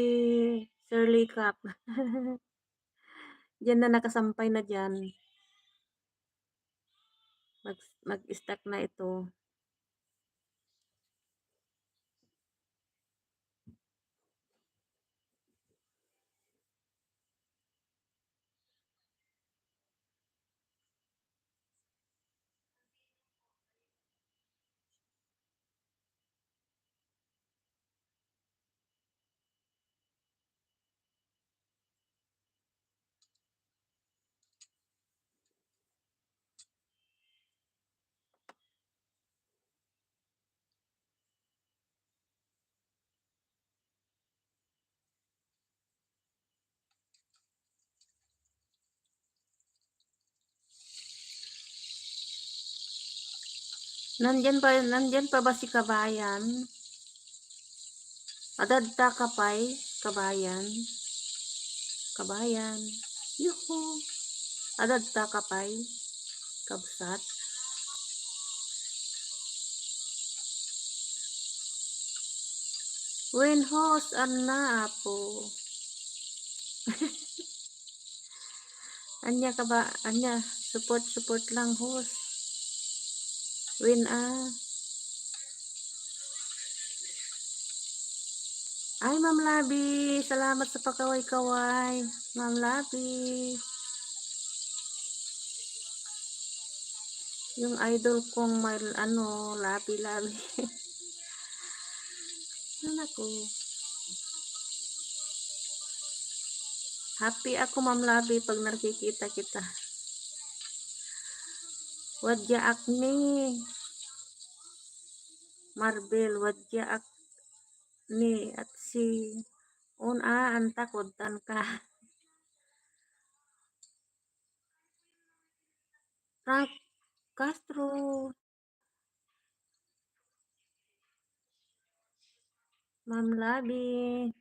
Shirley Cap. Yan na nakasampay na dyan. Mag-stack na ito. Nandyan pa ba si Kabayan? Adadta ka pa'y, Kabayan. Kabayan. Yuhu. Adadta ka pa'y, Kabsat. When host na apo. Anya ka ba? Anya, support lang host. When Ay, Ma'am Labi, salamat sa pakaway-kaway. Ma'am Labi. Yung idol kong may labi-labi. Naku. Happy ako, Ma'am Labi, pag nakikita kita. Wadya akni. Marbel, wadya akni. At si antakodan ka. Frank Castro. Ma'am Labi.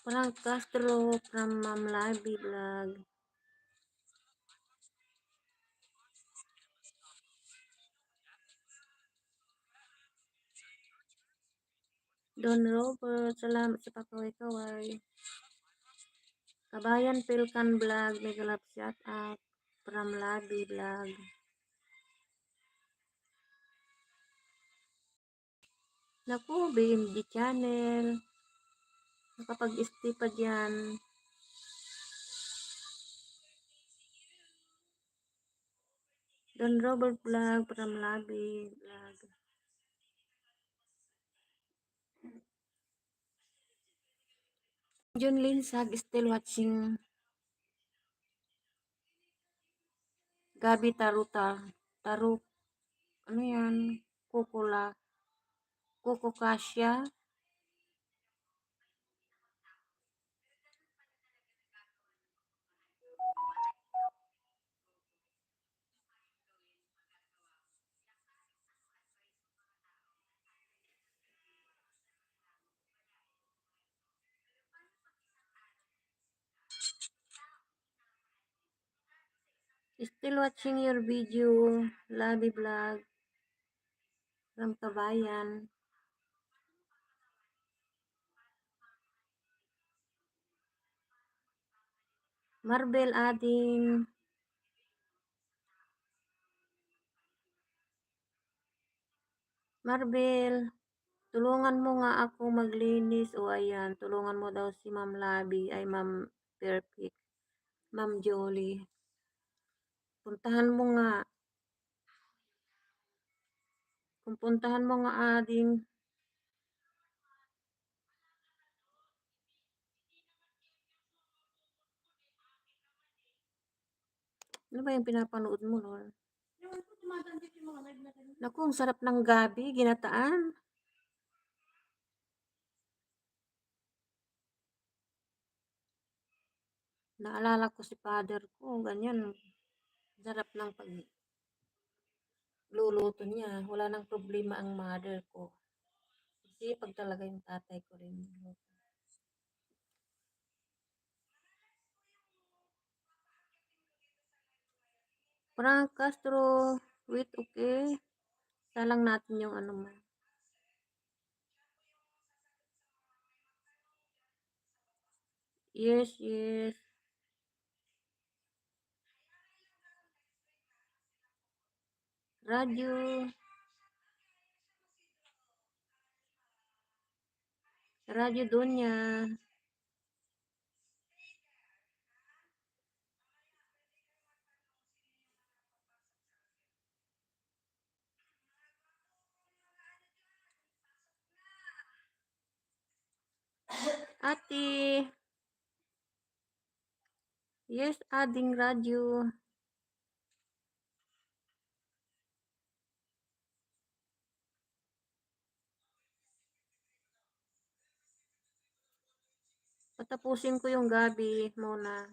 Frank Castro from Ma'am Labi vlog. Don Robert, salamat sa pakaway-kaway. Kabayan Pilkan vlog, mega love shout out from Labi vlog. Naku, BMG channel. Nakapag-stay pa dyan. Don Robert vlog from Labi vlog. John Linsag still watching. Gabi Taruta. Taruk. Ano yan? Kuko Kasya. Still watching your video. Labi vlog. From Kabayan. Marbel Ading. Marbel, tulungan mo nga ako maglinis. O ayan, tulungan mo daw si Ma'am Labi. Ay, Ma'am Perfect. Ma'am Jolie. Puntahan mo nga. Kung puntahan mo nga ading. Ano ba yung pinapanood mo, Lord? Naku, ang sarap ng gabi, ginataan. Naalala ko si father ko, ganyan. Sarap ng pagluluto niya. Wala nang problema ang mother ko. Kasi pag talaga yung tatay ko rin. Frank Castro, wait, okay. Salang natin yung ano mo. Yes, yes. Radyo. Radyo Dunya. Ate. Yes, ading radyo. Patapusin ko yung gabi muna.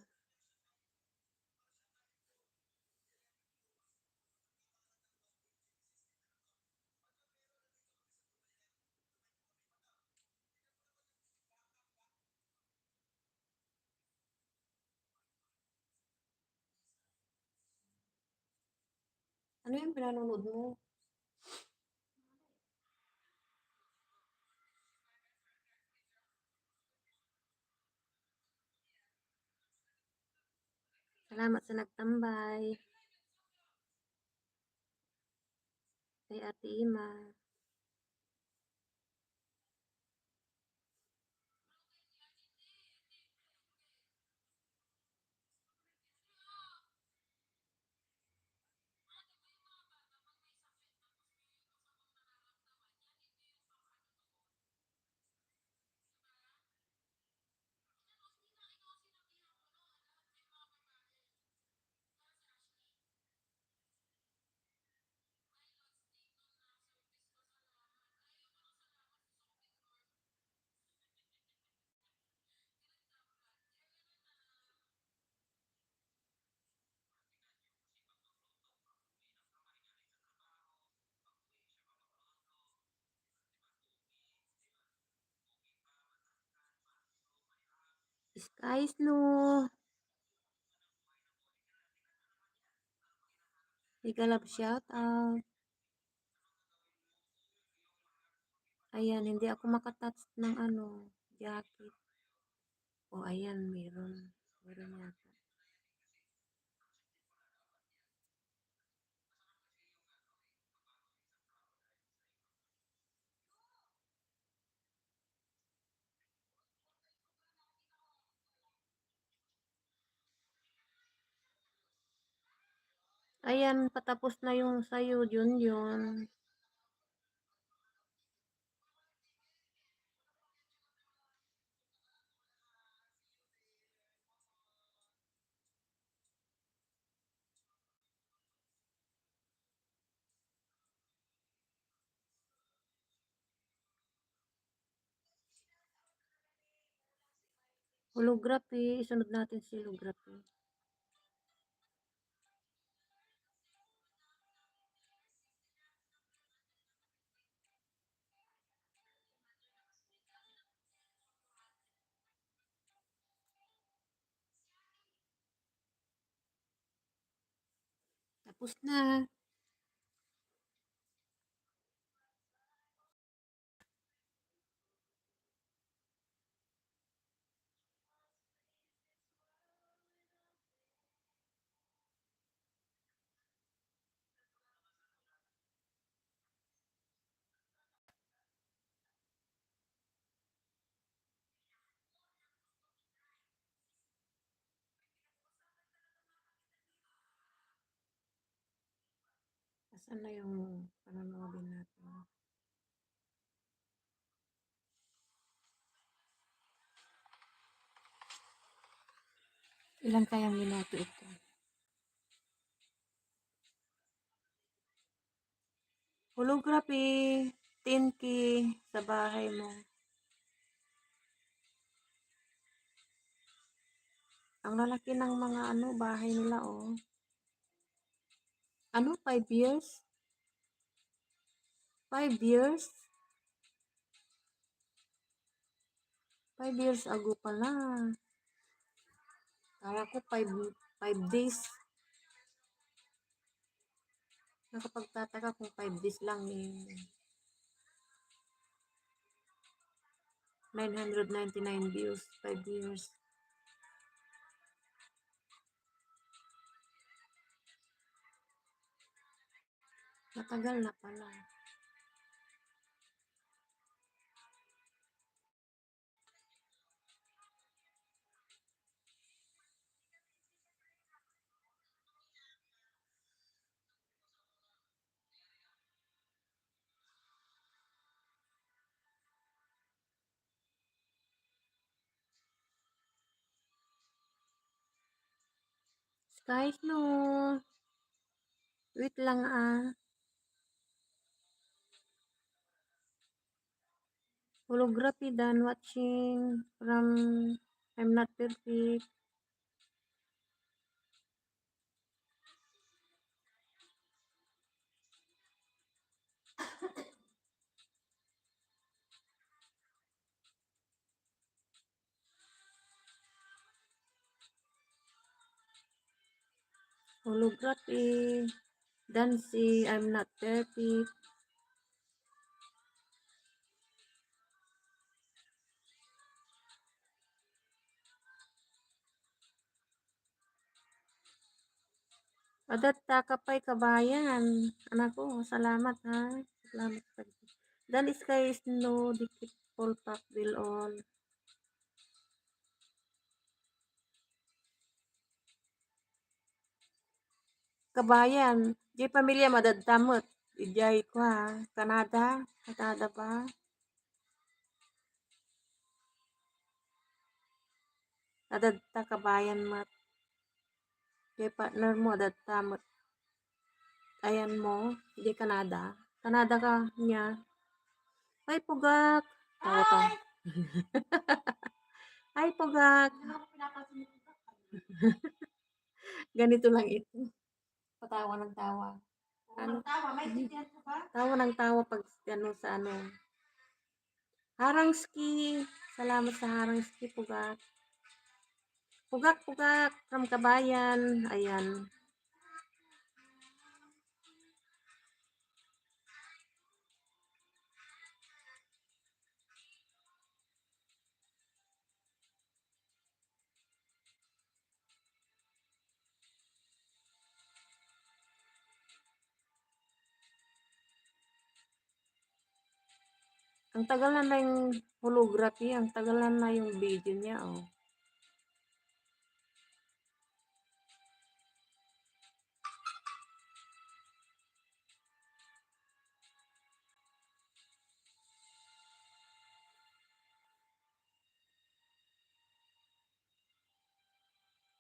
Ano yung pinanonood mo? Salamat sa nagtambay. Kay Ate Ima. Skies no. Mega love shout out. Ayan, hindi ako makatouch ng ano, jacket. O, ayan, meron. Meron yata. Ayan, patapos na yung sayo, yun. Holography, isunod natin si holography. Tapos na. Asan na yung panonoodin natin? Ilan kayang minuto ito? Holography, 10K sa bahay mo. Ang lalaki ng mga ano, bahay nila, oh. Ano, 5 years? 5 years? 5 years ago pala. Kala ko 5 days. Nakapagtataka kung 5 days lang eh. 999 views, 5 years. Matagal na pala. Skies no. Wait lang ah. Holography done watching from I'm Not Perfect. Holography. Dancing, I'm not perfect. Adatta ka pa'y kabayan. Anak ko, salamat ha. Salamat ka. Dan sky is no dikit polpak will all. Kabayan, di pamilya madadamot. Ijay ko ha. Canada, Canada ba? Adatta kabayan mat. Di partner mo adadtamot. Ayan mo, di Canada. Canada ka niya. Ay, pugak. Tawa ka. Ay, pugak. Ganito lang ito. Patawa ng tawa. Ano? Tawa ng tawa pag ano sa ano. Harangski. Salamat sa harangski, pugak. Pugak, pugak. From Kabayan. Ayan. Ang tagal na yung holography. Ang tagal na yung video niya, oh.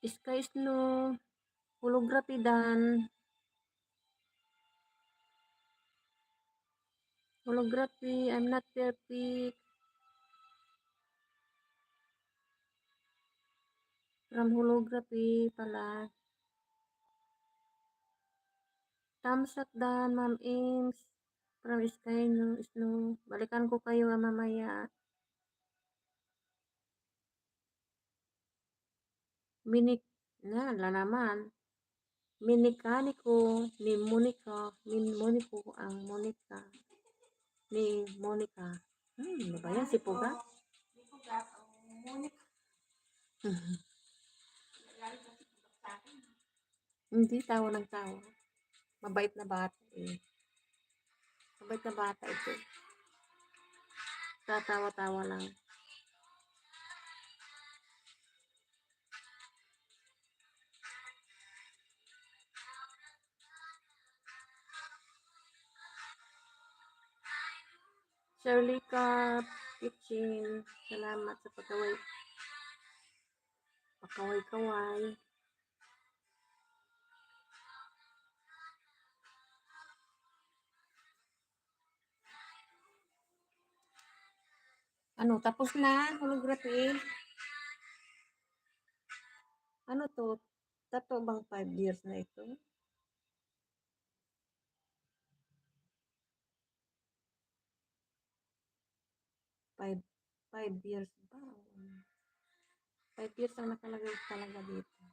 Sky is no holography dan. Holography, I'm not perfect. From holography pala. Thumbs up dan, Ma'am Ames. From Sky no, Snow. Balikan ko kayo mamaya. Minik, na naman. Minikaniko ni Monica. Min Monico ang Monica. Ni Monica. Ano ba yan? Si Puga? Hindi, tawa ng tawa. Mabait na bata eh. Mabait na bata ito. Tatawa-tawa lang. Shirley Carp Kitchen. Salamat sa pagkaway. Pakaway-kaway. Ano, tapos na? Holography? Ano to? Tato bang 5 years na ito? 5 years ba? 5 years ang nakalagay talaga dito.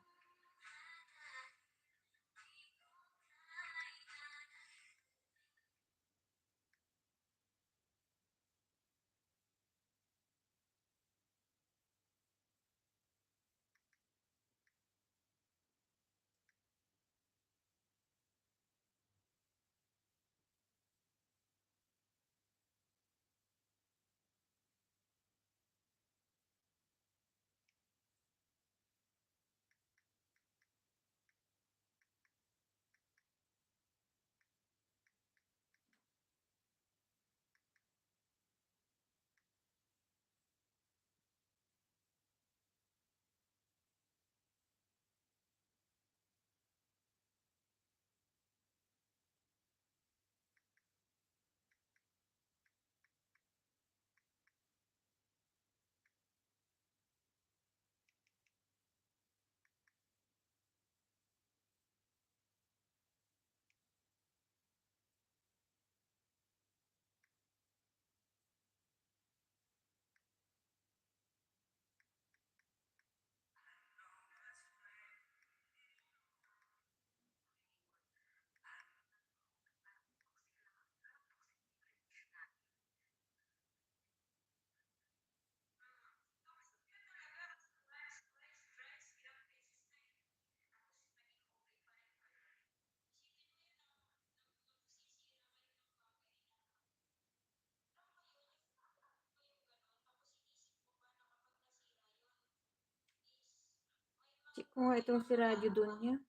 check ko nga itong si Radyo Dunya.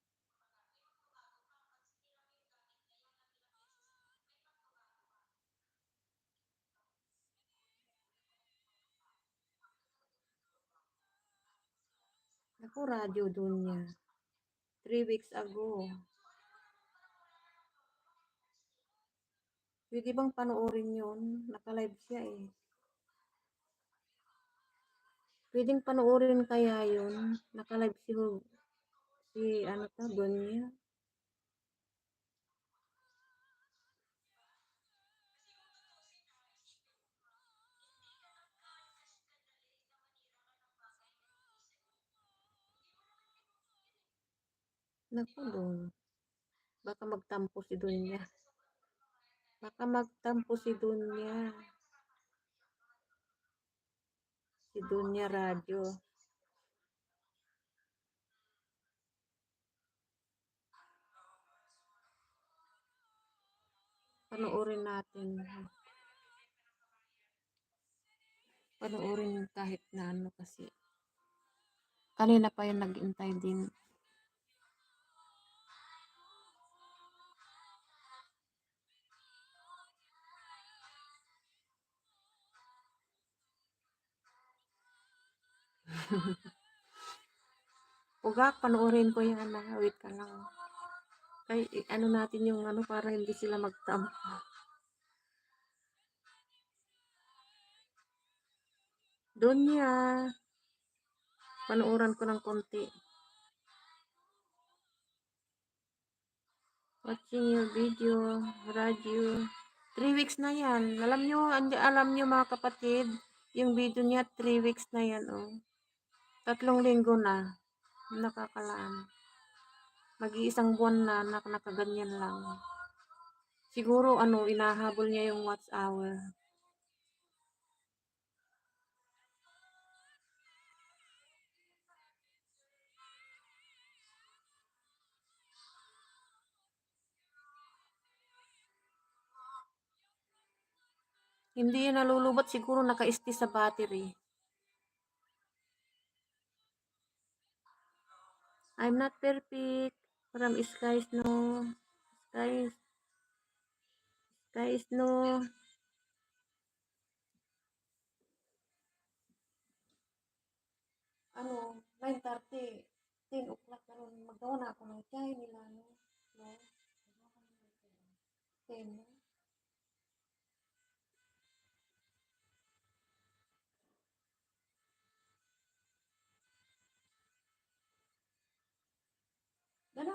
Naku, Radyo Dunya. 3 weeks ago. Pwede bang panoorin yun? Naka-live siya eh. Pwedeng panoorin kaya yun? Naka-live si ano to, Dunya. Naku, dun. Baka magtampo si Dunya. Baka magtampo si Dunya. Si Dunya Radyo. Panoorin natin. Panoorin kahit na ano kasi. Kanina pa yung nag-intay din. Ugak, panoorin ko yan na. Wait ka lang. Kay, ano natin yung ano para hindi sila magtampo. Dunya. Panooran ko ng konti. Watching your video, radio. 3 weeks na yan. Alam nyo mga kapatid, yung video niya 3 weeks na yan, oh. 3 linggo na. Nakakalaan. Mag-iisang buwan na nakaganyan lang. Siguro ano, inahabol niya yung watch hour. Hindi yun nalulubot, siguro naka-stay sa battery. I'm not perfect. From skies no. Skies. Skies no. Ano, 9:30. 10 o'clock na rin. Magawa na ako ng chai nila, no? No? 10, no?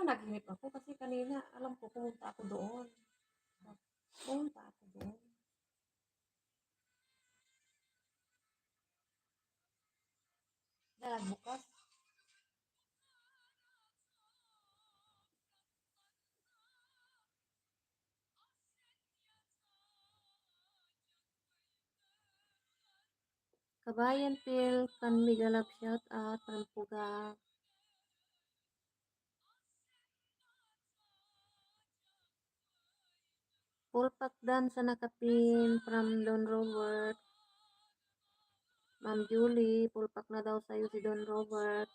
Naginip ako kasi kanina, alam ko, pumunta ako doon. Pumunta ako doon. Dahil bukas. Kabayan Phil, Panmigalap shout out, Pampuga. Pulpak Dan sa nakapin from Don Robert. Ma'am Julie, pulpak na daw sa'yo si Don Robert.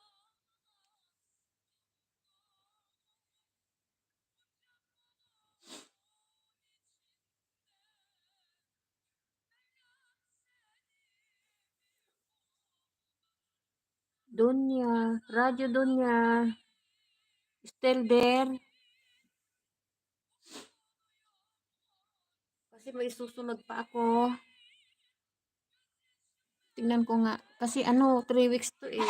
Dunya, Radyo Dunya. Still there? Kasi may susunod pa ako. Tingnan ko nga. Kasi ano, 3 weeks to eh.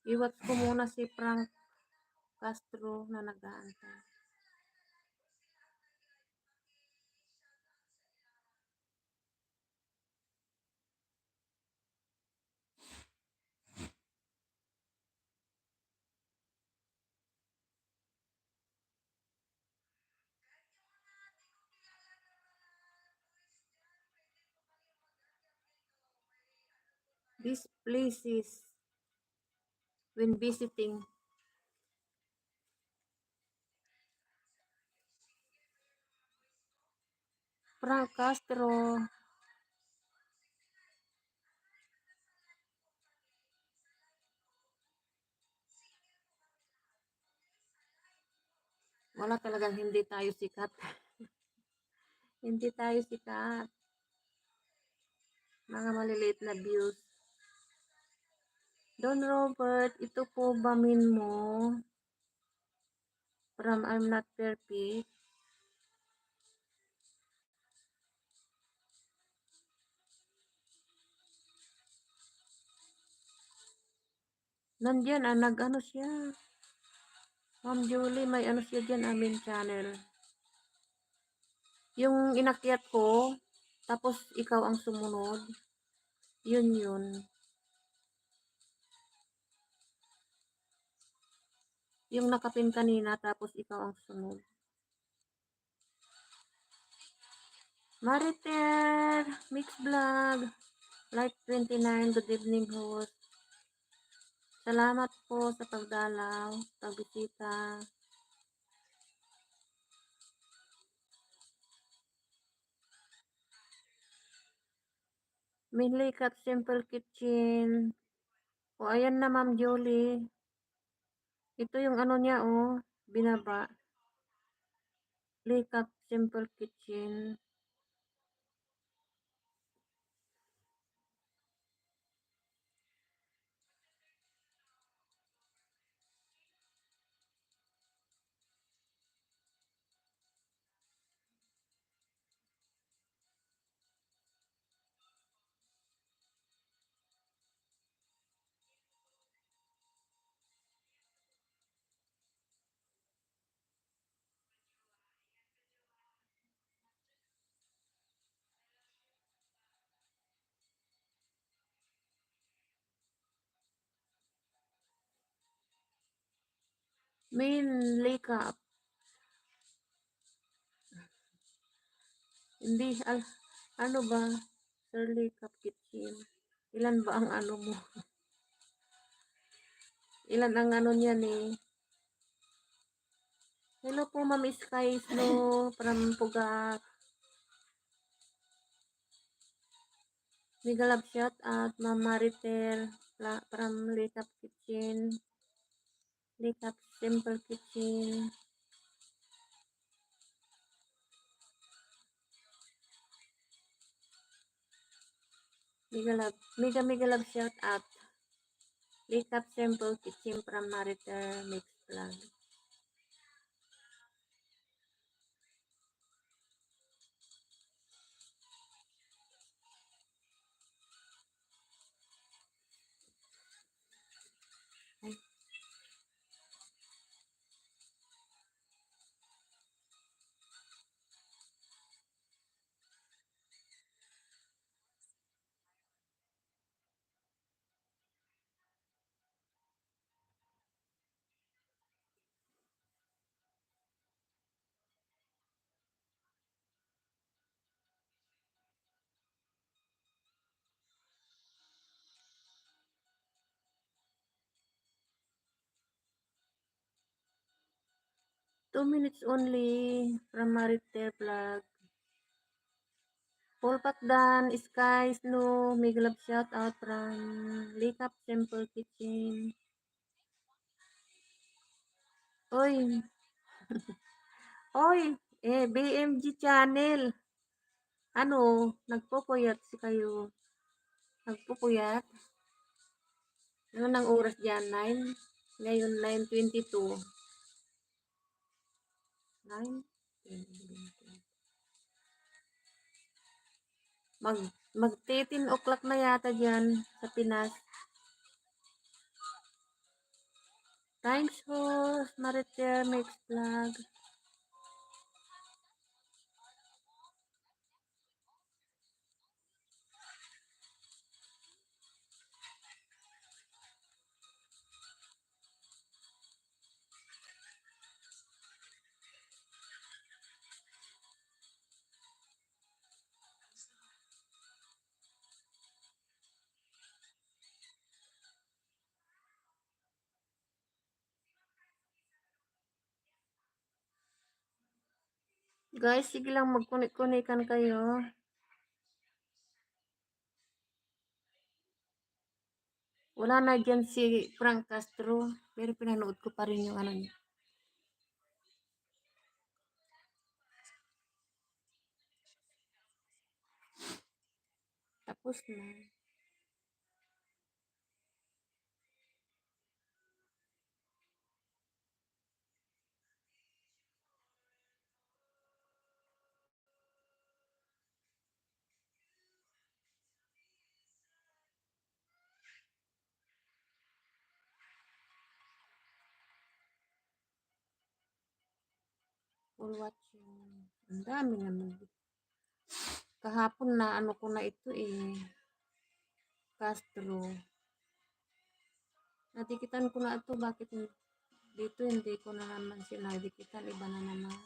Iwat ko muna si Frank Castro na nag-aantay. These places when visiting. Frank Castro. Wala talagang hindi tayo sikat. Hindi tayo sikat. Mga maliliit na views. Don Robert, ito po ba min mo? From I'm Not Perfect. Nandiyan, nag-ano siya. Ma'am Julie, may ano siya dyan, amin channel. Yung inakyat ko, tapos ikaw ang sumunod. Yun. Yung nakapin kanina, tapos ikaw ang sunod. Mariter, Mix Vlog, Like 29, good evening host. Salamat po sa pagdalaw, pagbisita. Mainly Cut Simple Kitchen. O ayan na Ma'am Jolie. Ito yung ano niya binaba. Licap Simple Kitchen. Main Licap. Hindi, ano ba? Sir Licap Kitchen. Ilan ba ang ano mo? Ilan ang ano niyan eh? Hello po Ma'am Sky Snow from Pugat. Mega love shout out Ma'am Maritel from Licap Kitchen. Licap Simple Kitchen. Mega love shout out. Licap Simple Kitchen from Maritel Mix Vlog. Ay. Two minutes only from Maritel Vlog. Pulpak Dan, Sky, Snow, mega love shout out from Licap Simple Kitchen. Oy, BMG channel. Ano, nagpupuyat si kayo. Nagpupuyat. Ano nang oras dyan? 9? Ngayon, 9:22. 9? Mag 13 o'clock na yata dyan sa Pinas. Thanks host, Maritel Mix Vlog. Guys, sige lang magkunik-kunikan kayo. Wala na dyan si Frank Castro, pero pinanood ko pa rin yung ano niya. Tapos na. Full watching. Ang dami naman. Kahapon na ano ko na ito Castro. Nadikitan ko na ito. Bakit dito hindi ko na naman sinadikitan? Iba na naman.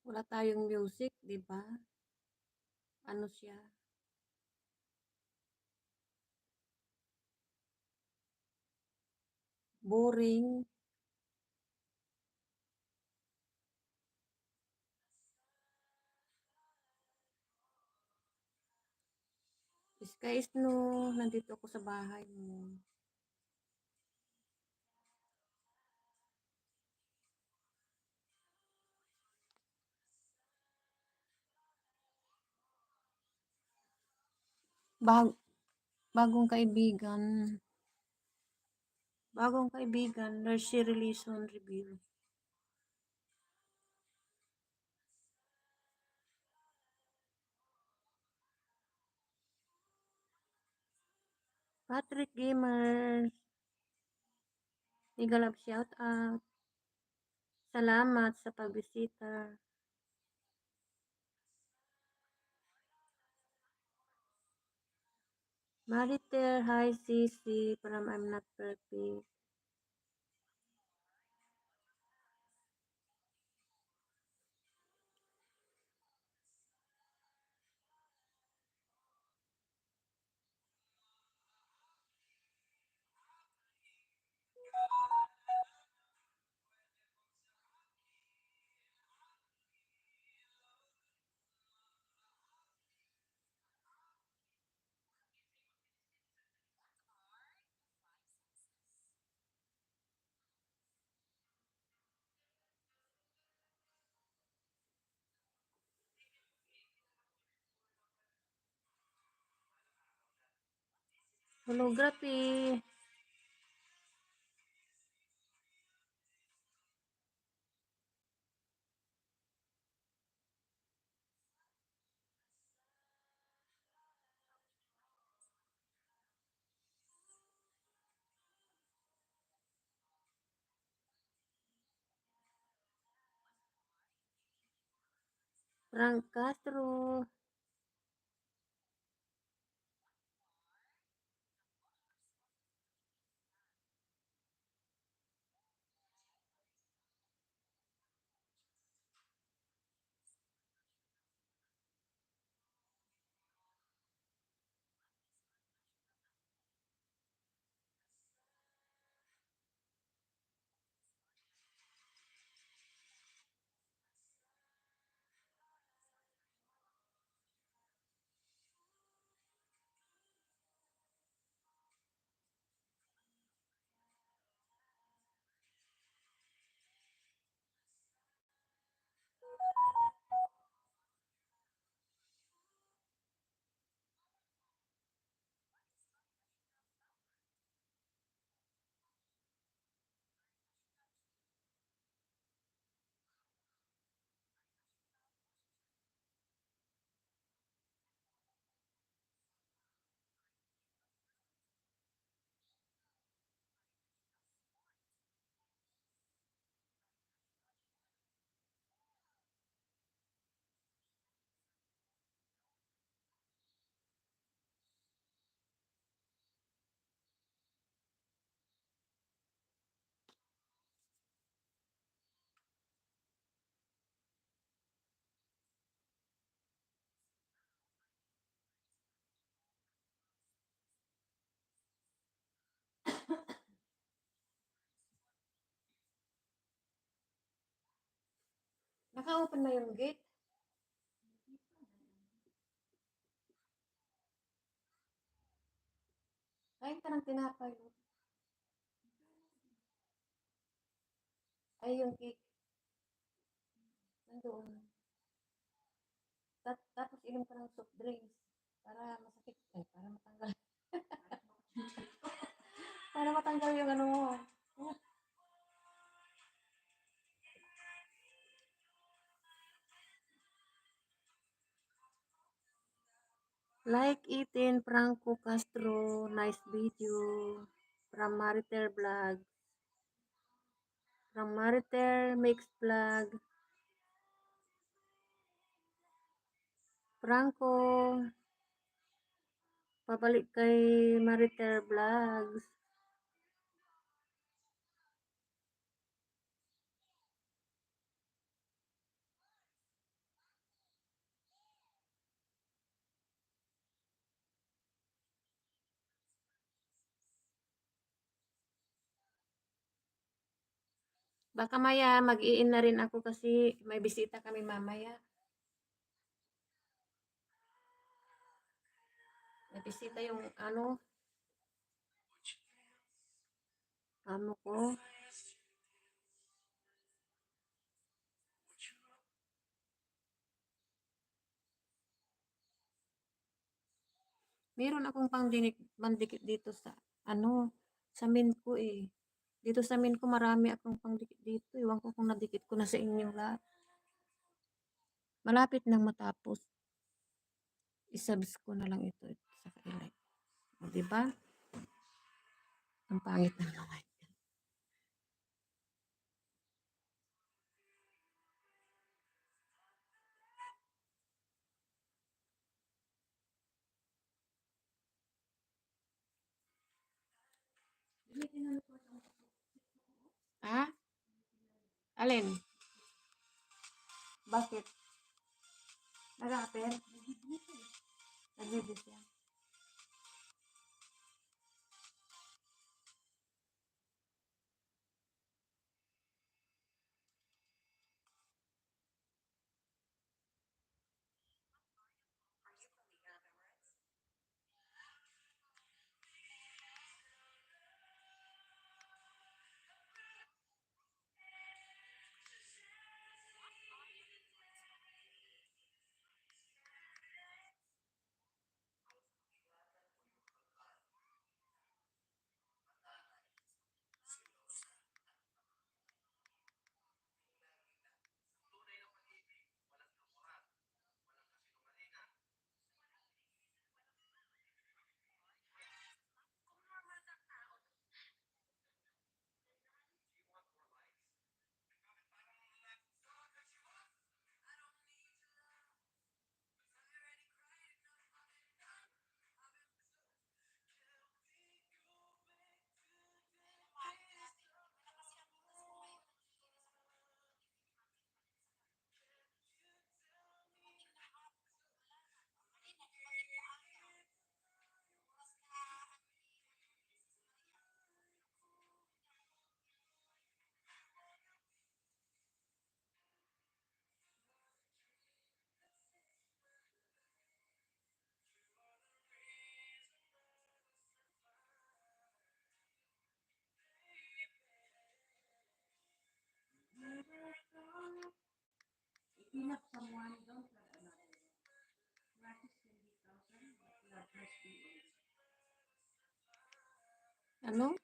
Wala tayong music, di ba? Ano siya? Boring. Sky Snow, nandito ako sa bahay mo. Bag bagong kaibigan. Bagong kaibigan, nursery relation review. Patrick Gamers. Mega love shout out. Salamat sa pagbisita. Mariter, hi Sisi, from I'm Not Perfect. Holography. Frank Castro. Naka-open na yung gate. Kain ka ng tinapay. Ay, yung cake. Nandoon. Tapos inom ka ng soft drinks. Para masakit. Para matanggal. Para matanggal yung ano mo. Like itin Franco Castro. Nice video. From Mariter Vlog. From Mariter Mix Vlog. Franco. Pabalik kay Mariter Vlogs. Baka maya mag-i-in na rin ako kasi may bisita kami mamaya. May bisita yung amo ko. Meron akong pandikit dito sa sa min ko eh. Dito sa min ko marami akong pandikit dito. Iwan ko kung nadikit ko na sa inyong lahat. Malapit nang matapos. I-subs ko na lang ito sa like. O, diba? Ang pangit na naman. Ha? Alin? Bakit? Nag-a-apel? Nagbibis yan. Ano?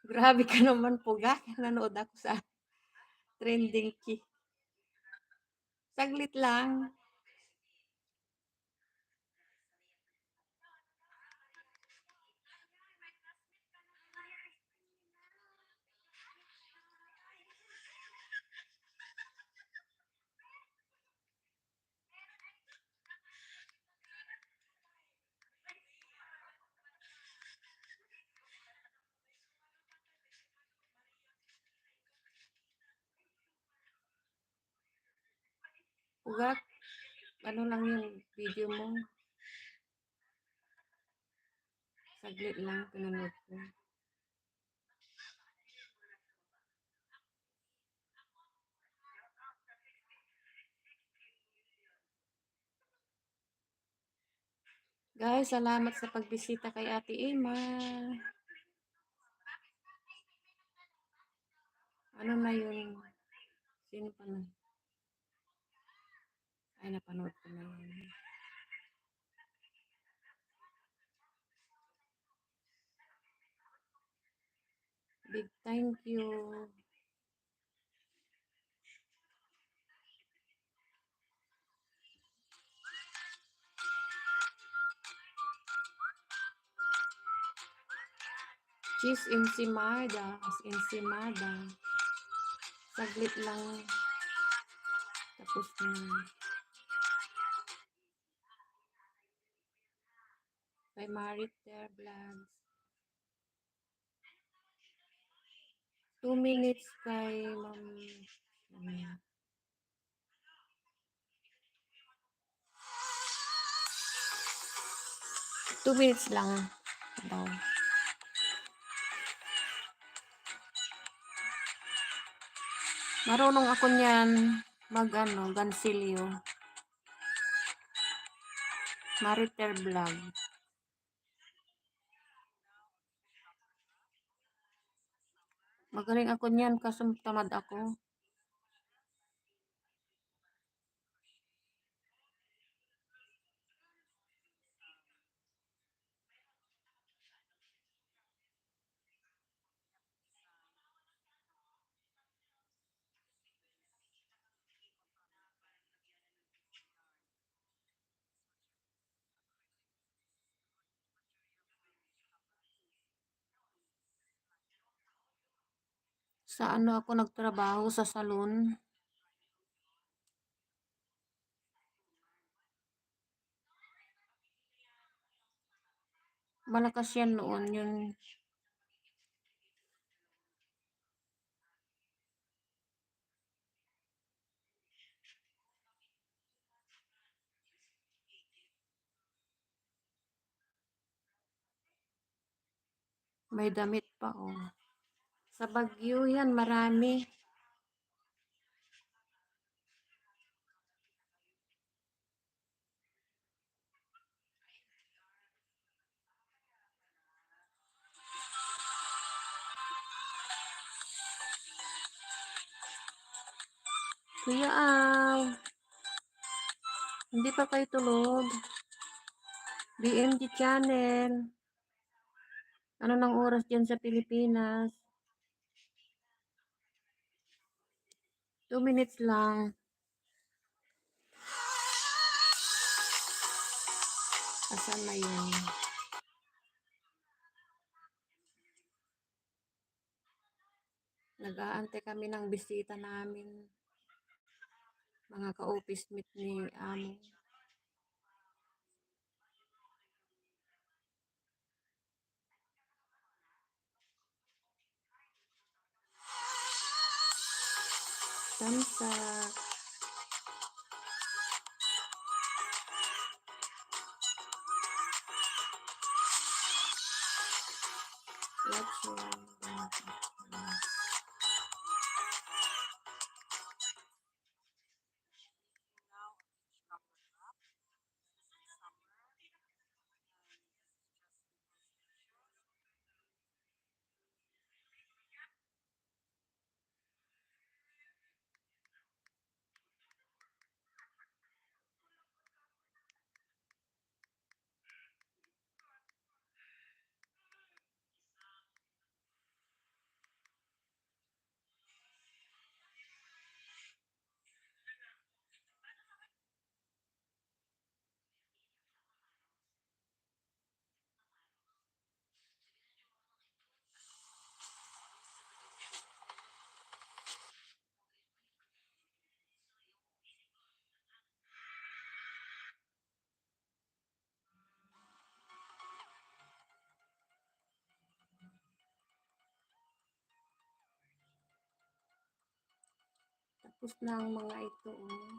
Grabe ka naman puga. Nanood ako sa trending key. Saglit lang. Ugak, ano lang yung video mo. Saglit lang, pinanood ko. Guys, salamat sa pagbisita kay Ate Ima. Ano na yun? Sino pa na? Ay, napanood ko na yun. Big thank you. Cheese ensimada. Saglit lang. Tapos na. Kay Mariter Vlogs. 2 minutes kay Ma'am. Ano yan? 2 minutes lang daw. Marunong ako niyan gansilyo. Mariter Vlog. Magaling ako niyan kaso tamad ako. Sa ano ako nagtrabaho sa salon. Malakas yan noon yun. May damit pa oh. Sa Baguio yan marami. Kuya Aw, hindi pa kayo tulog. BMG channel. Ano ng oras dyan sa Pilipinas? 2 minutes lang. Asan na yun? Nag-aantay kami ng bisita namin. Mga ka-office meet ni Amo. Samsak. Lacho. Tapos na ang mga ito. Oh.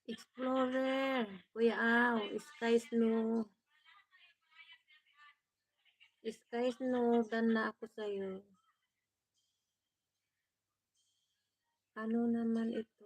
Explorer, Kuya Aw, Sky Snow. Sky Snow, dan na ako sa'yo. Ano naman ito?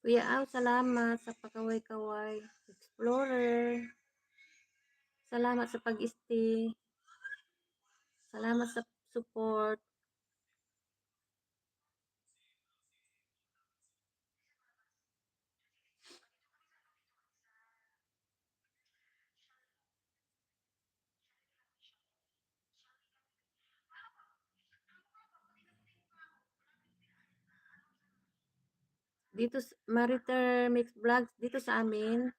Kuya Aw, salamat sa pakaway-kaway. Explorer, salamat sa pag-stay. Salamat sa support. Dito, Mariter Mix Vlogs, dito sa amin,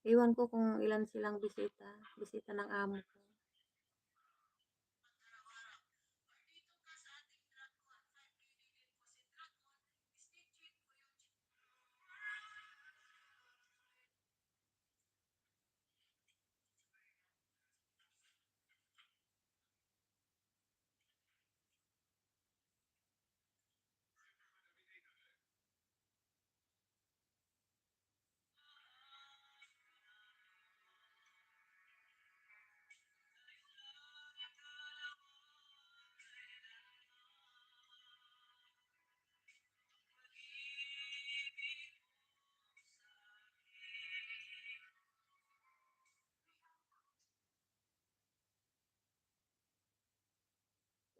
iwan ko kung ilan silang bisita. Bisita ng amo ko.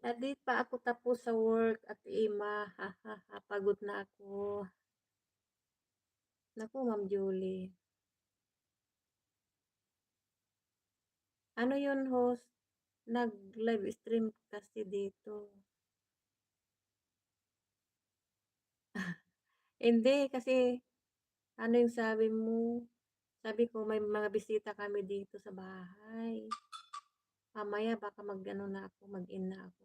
Hindi pa ako tapos sa work at Ima. Ha, ha, ha, pagod na ako. Naku, Ma'am Julie. Ano yun, host? Nag-live stream kasi dito. Hindi, kasi ano yung sabi mo? Sabi ko, may mga bisita kami dito sa bahay. Mamaya baka mag-ano na ako, mag-in na ako.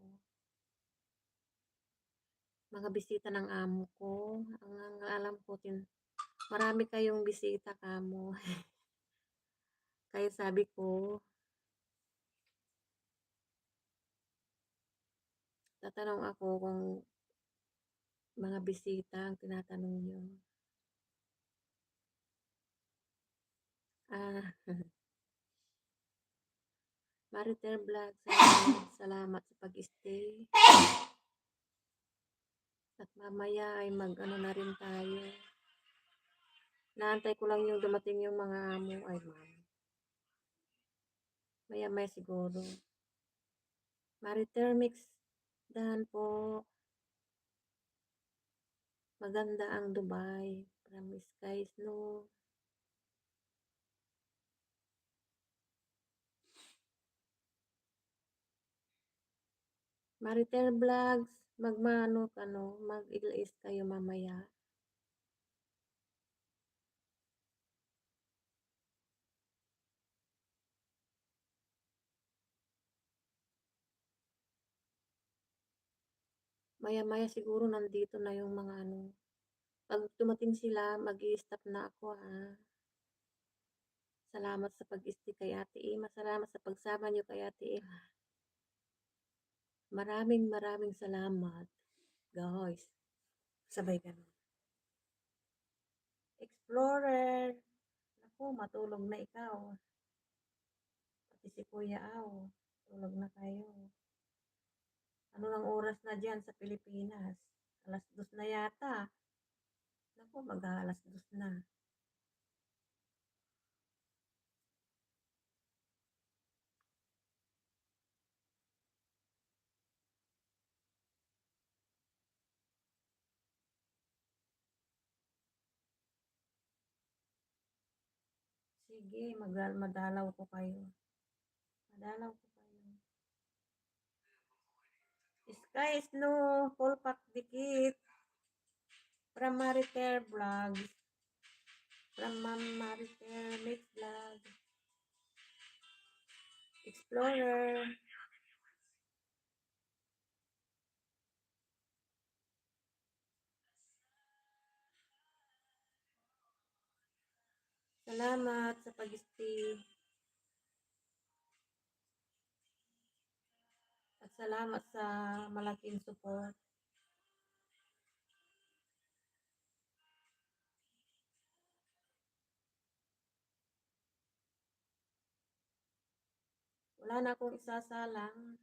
Mga bisita ng amo ko. Ang alam ko, marami kayong bisita kamo. Kaya sabi ko, tatanong ako kung mga bisita ang tinatanong nyo. Ah, Mariter Vlog, salamat sa pag-stay. At mamaya ay mag-ano na rin tayo. Naantay ko lang yung dumating yung mga amo. Ay, ma'am. Maya-maya siguro. Mariter Mix, dahan po. Maganda ang Dubai. Promise guys, no? Mariter Vlogs, magmano ka, no? Mag-ilis kayo mamaya. Maya-maya siguro nandito na yung mga ano. Pag dumating sila, mag-i-stop na ako, ha? Salamat sa pag-stay kay Ate Ima. Salamat sa pagsama niyo kay Ate Ima. Maraming salamat, guys. Sabay ganun. Explorer. Ako, matulog na ikaw. Pati si Kuya Aw. Tulog na kayo. Ano ng oras na dyan sa Pilipinas? Alas 2 na yata. Naku, mag-aalas 2 na. Sige, madalaw ko kayo. Madalaw ko pa yun. Sky is no full pack dikit. From Maritel Vlogs. From Ma'am Maritel Mix Vlog. Explorer. Salamat sa pag-stay. At salamat sa malaking support. Wala na akong isasalang.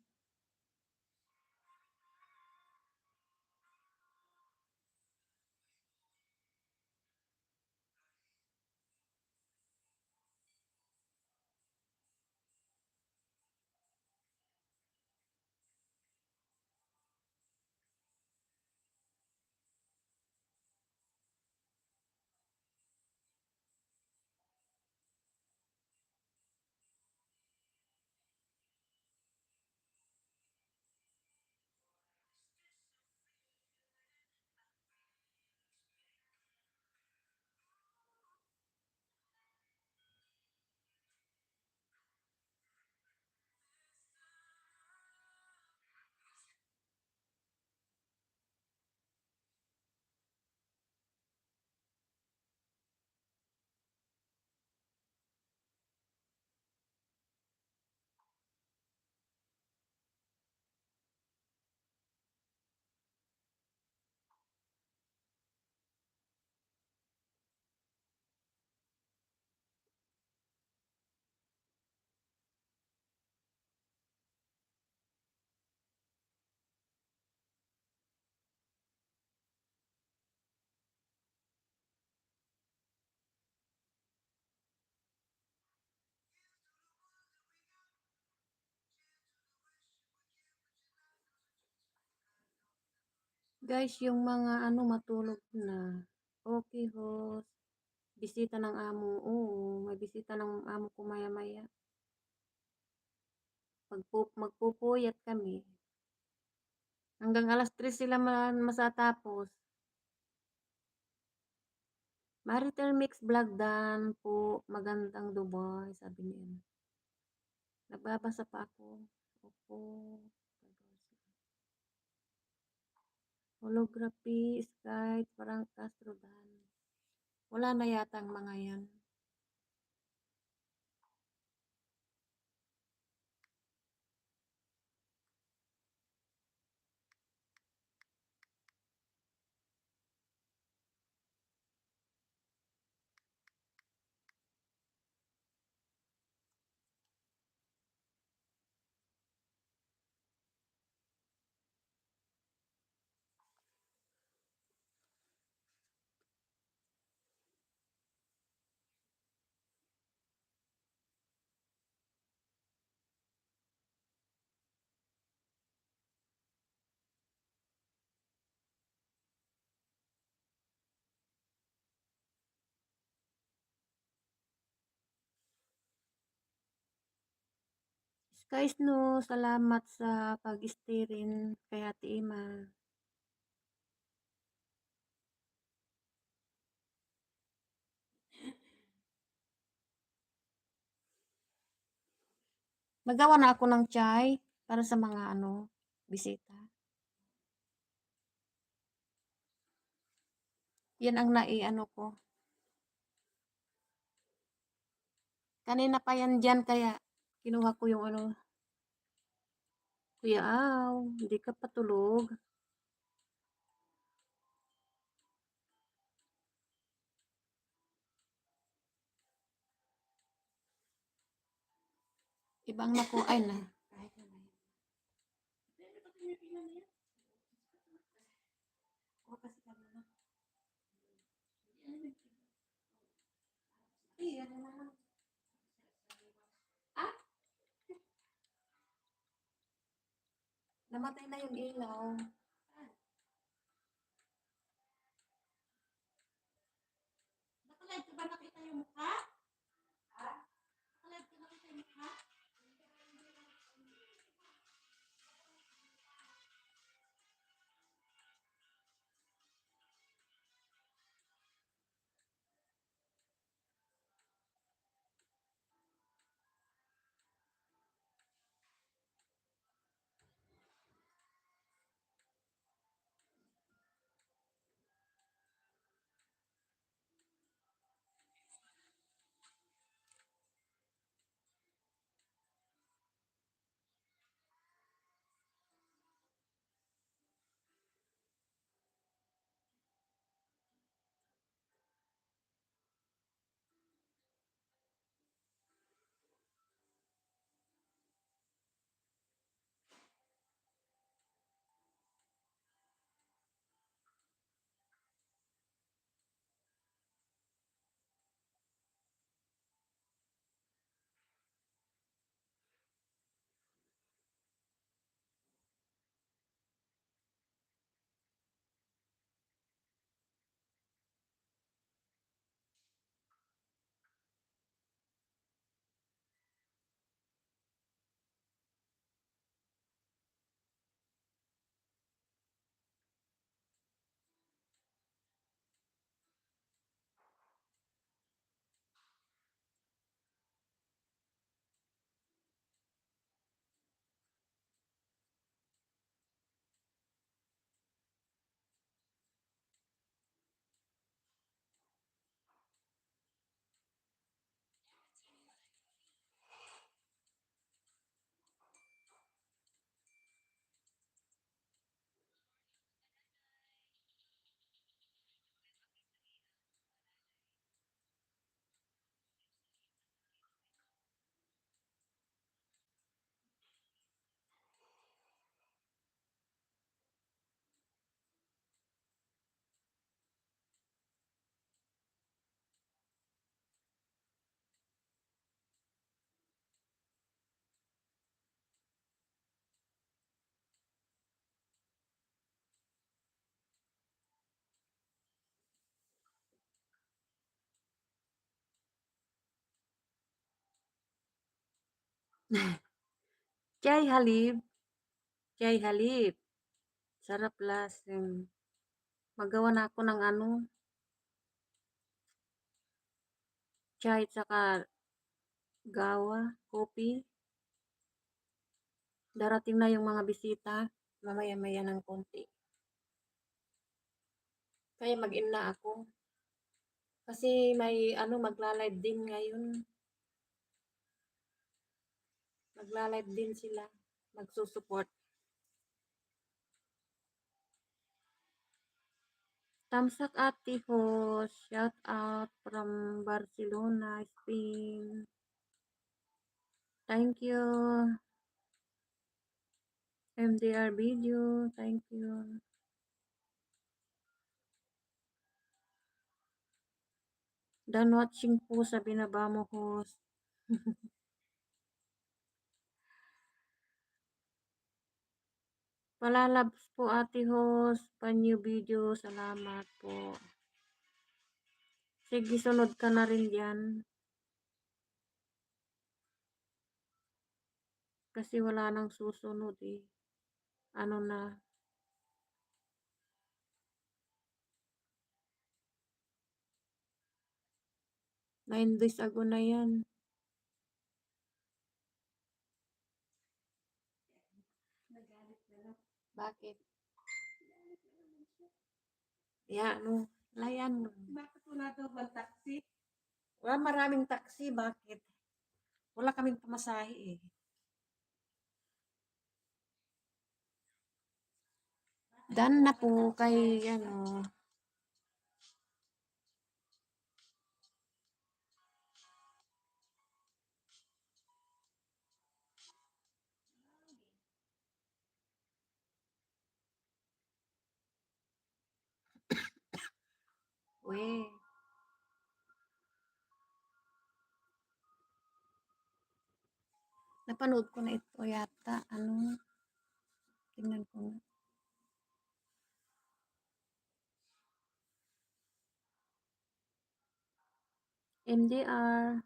Guys, yung mga ano matulog na. Okay, host. Bisita ng amo. Oo, may bisita ng amo ko maya-maya. Magpupuyat kami. Hanggang alas 3 sila masatapos. Maritel Mix Vlog Dan po. Magandang Dubai, sabi niya. Nagbabasa pa ako. Opo. Holography, Skype, parang Castro Dan. Wala na yata ang mga yan. Guys, no, salamat sa pag-stay rin kay Ate Ima. Magawa na ako ng chai para sa mga ano, bisita. Yan ang naiano ko. Kanina pa yan dyan kaya kinuha ko yung ano. Kuya Aw, hindi ka patulog. Ibang na ko, ay na. Kahit na yan. Kuha kasi kami na. Ay, ano naman. Ah, namatay na yung ilaw. Nakalive ko ba nakita yung mukha? Ha? Nakalive ko nakita yung mukha? Chai Halib. Chai Halib. Sarap lasing. Magawa na ako ng ano, chai tsaka gawa, kopi. Darating na yung mga bisita. Mamaya-maya ng konti. Kaya mag-in na ako. Kasi may ano, magla-live din ngayon. Magla-live din sila. Magsusupport. Tamsak Ate Hos. Shout out from Barcelona, Spain. Thank you. MDR video. Thank you. Done watching po sa binaba mo, host. Palalabs po Ate Host. Pa-new video. Salamat po. Sige, sunod ka na rin dyan. Kasi wala nang susunod eh. Ano na. 9 days ago na yan. Bakit? Ya, ano? Layan mo. Bakit wala daw bang taxi? Wala maraming taxi. Bakit? Wala kaming pamasahe eh. Done na po kay ano. We. Napanood ko na ito yata. Ano? Tingnan ko na. MDR.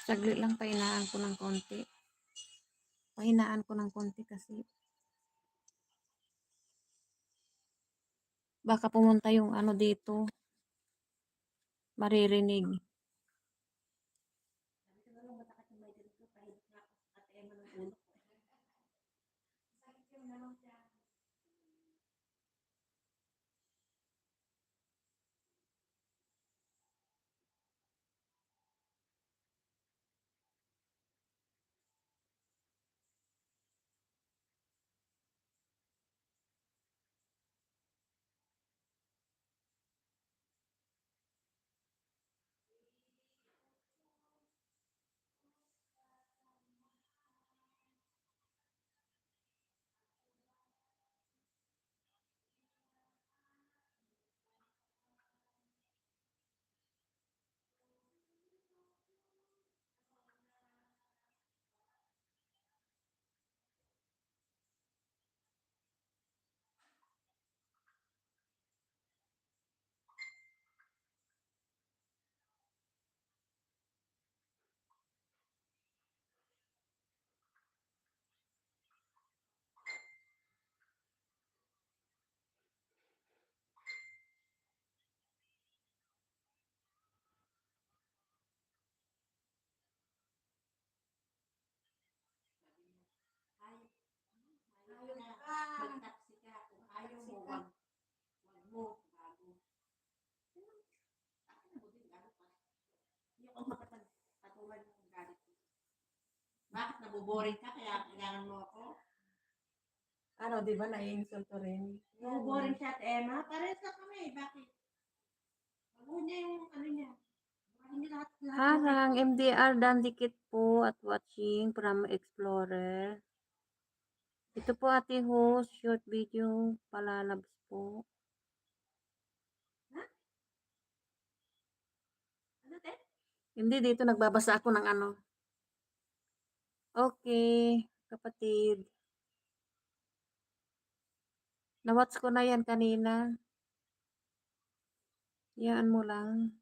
Saglit lang, pahinaan ko ng konti. Pahinaan ko ng konti kasi baka pumunta yung ano dito. Maririnig. Mag-taxi ka. Kung ayaw mo, wag mo. Bago. Hindi ako makapagpatuloy ng galit ko. Bakit nabuboring ka? Kaya kailangan mo ako? Ano, di ba nai-insulto rin? Nabuboring siya at Emma? Pares na kami. Bakit? Bago niya yung ano niya. Harang, MDR dan dikit po at watching from Explorer. Ito po Ate Host, short video, palalabs po. Hindi, dito nagbabasa ako ng ano. Okay, kapatid. Na-watch ko na yan kanina. Hayaan mo lang.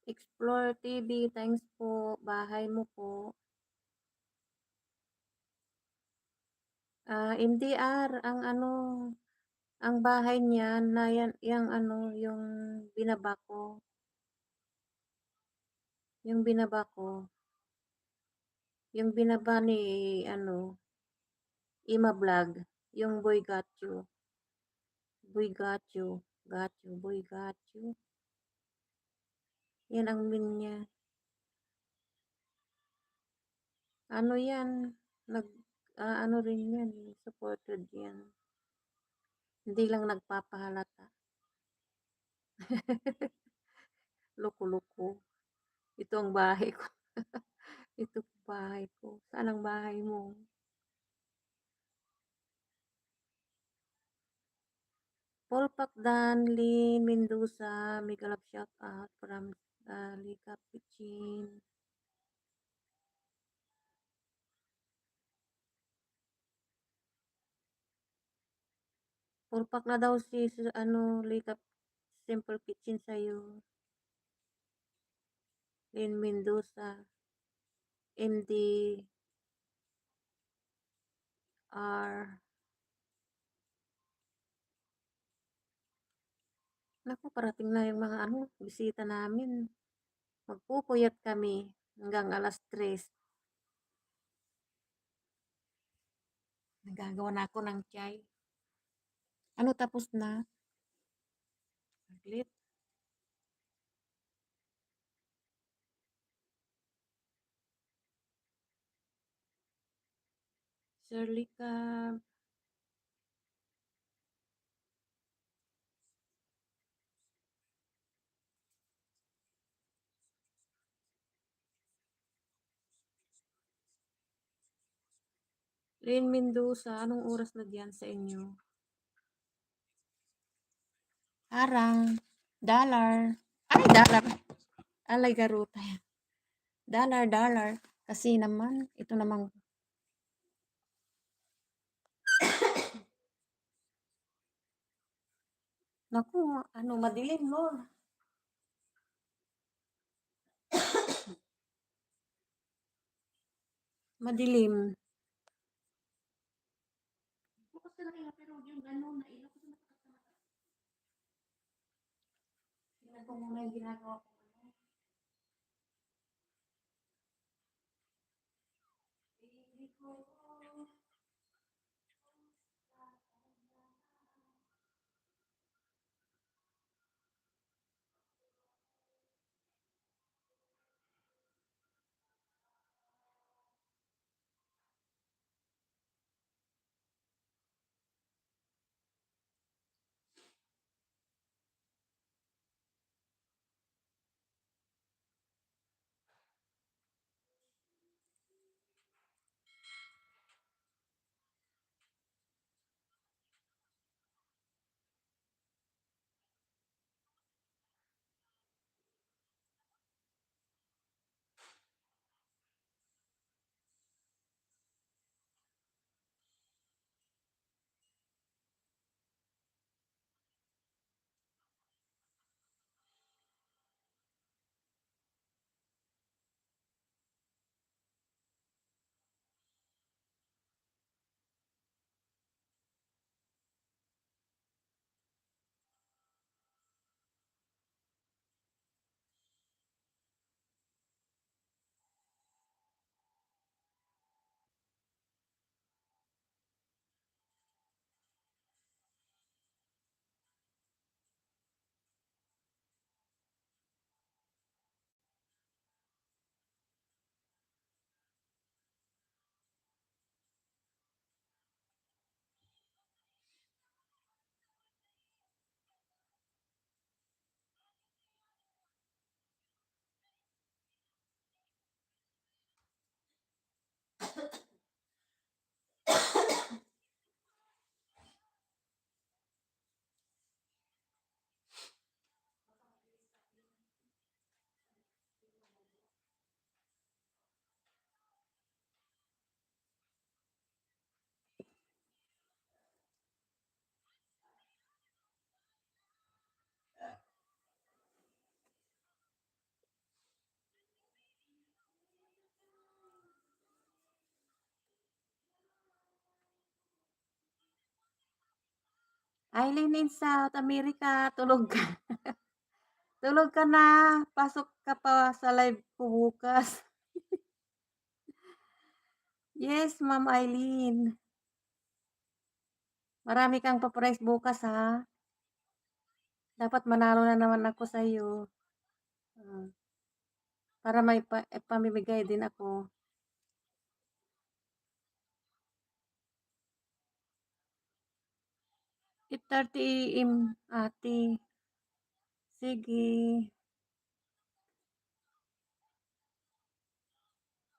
Explore TV, thanks po. Bahay mo po. MDR, ang ano, ang bahay niyan na yan, yang ano, yung binaba ko. Yung binaba ko. Yung binaba ni, ano, Ima Vlog. Yung Boy Got You. Boy Got You. Got You. Boy Got You. Yan ang min niya. Ano yan? Ano rin yan. Supported yan. Hindi lang nagpapahalata. Loko-loko. Ito ang bahay ko. Ito bahay ko. Saan ang bahay mo? Paul Pacdan, Lynn Mendoza, mega love shout out from Lika Pichin. Paul Pac na daw ano, Lika Simple Kitchen sa'yo. Lynn Mendoza, MD R. Naku, parating na yung mga ano, bisita namin. Magpupuyat kami hanggang 3:00. Nagagawa na ako ng chai. Ano, tapos na? Saglit. Shirley Cab. Lynn Mendoza, anong oras na diyan sa inyo? Harang. Dollar. Ay, dollar. Alay, garuta yan. Dollar, dollar. Kasi naman, ito namang naku, ano, madilim, no? Madilim. Bukas ka na kaya, pero yung ano, nailang ko sa nakakasama. Tingnan ko muna yung ginagawa ko. Hindi ko. Eileen in South America, tulog ka. Tulog ka na. Pasok ka pa sa live ko bukas. Yes, Ma'am Eileen. Marami kang pa-prize bukas, ha? Dapat manalo na naman ako sa'yo. Para may pamimigay din ako. 8:30 AM, ate. Sige.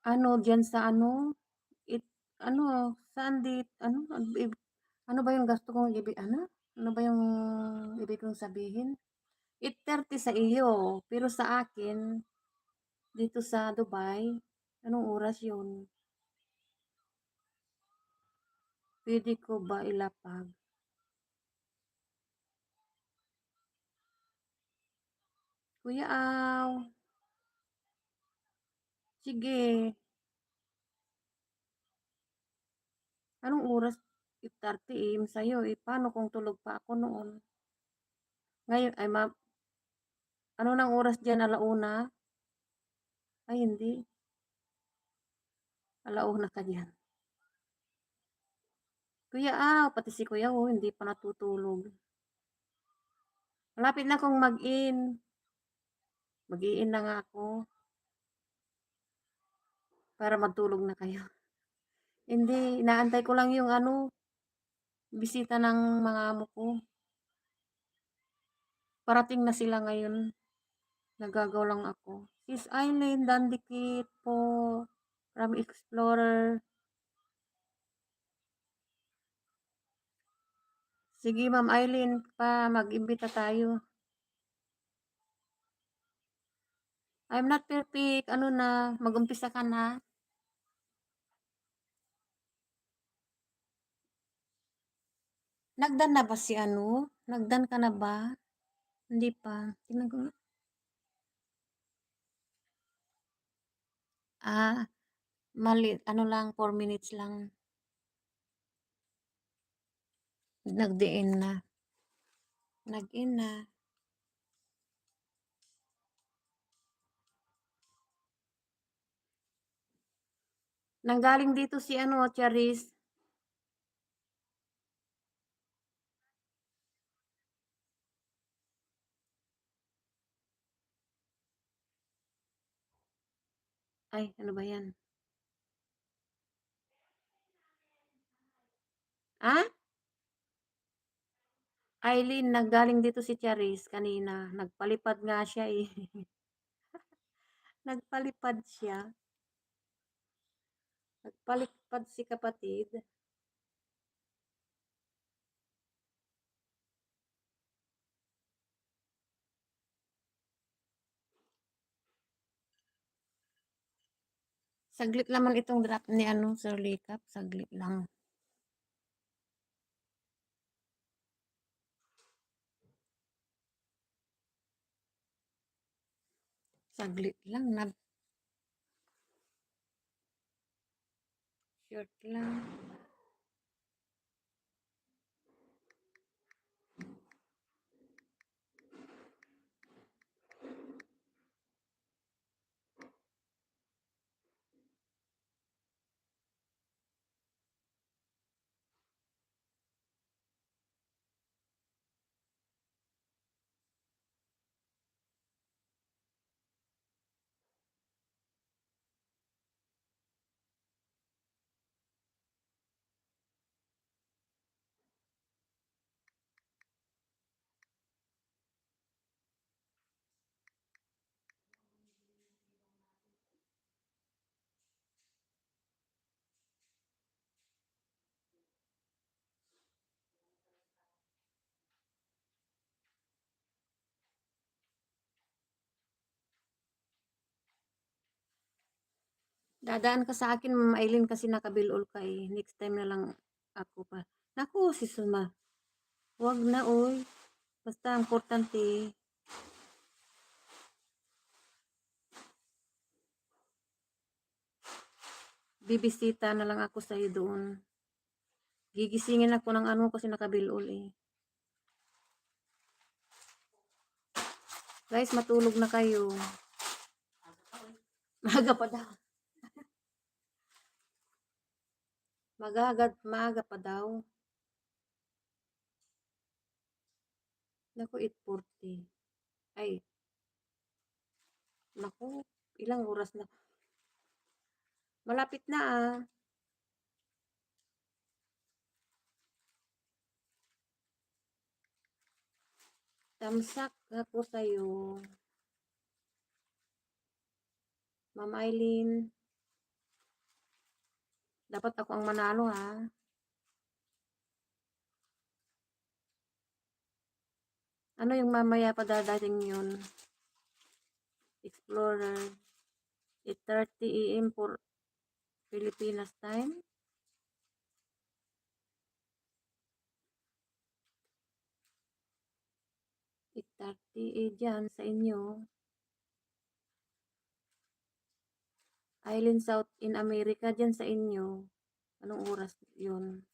Ano, diyan sa ano, ano, saan ano ba yung gusto kong ano ba yung ibig kong sabihin? 8:30 sa iyo, pero sa akin, dito sa Dubai, anong oras yun? Pwede ko ba ilapag? Kuya Aw, sige. Anong oras? 8:30 AM sa'yo eh. Paano kung tulog pa ako noon? Ngayon, ano ng oras dyan? 1:00? Ay, hindi. 1:00 ka dyan. Kuya pati si Kuya hindi pa natutulog. Malapit na akong mag-in. Mag-i-in na nga ako. Para matulog na kayo. Hindi, inaantay ko lang yung bisita ng mga amo ko. Parating na sila ngayon. Nagagaw lang ako. Sis Eileen, Dandikit po. From Explorer. Sige, Ma'am Eileen, mag-imbita tayo. I'm not perfect. Ano na, mag-umpisa ka na. Nagdan na ba si Nagdan ka na ba? Hindi pa. Tingnan ko nga. Mali. Ano lang, 4 minutes lang. Nag-in na. Nag-in na. Nanggaling dito si Charis. Ay, ano ba yan? Eileen, naggaling dito si Charis kanina. Nagpalipad nga siya eh. Nagpalipad siya. Nagpalipad si kapatid. Saglit naman itong drop ni Sir Likap. Saglit lang. Saglit lang. Short lang. Dadaan ka sa akin, Ma'am Eileen, kasi nakabilol ka eh. Next time na lang ako pa. Naku, si Suma. Huwag na, oy. Basta importante. Bibisita na lang ako sa'yo doon. Gigisingin ako ng kasi nakabilol eh. Guys, matulog na kayo. Maaga pa daw. Maaga pa daw. Naku, 8:40. Ay, naku, ilang oras na. Malapit na ah. Tamsak ako sa'yo. Ma'am Eileen. Dapat ako ang manalo ha. Ano yung mamaya pa dadating yun? Explorer. 8:30 AM for Pilipinas time. 8:30 dyan sa inyo. Island South in America dyan sa inyo. Anong oras yun?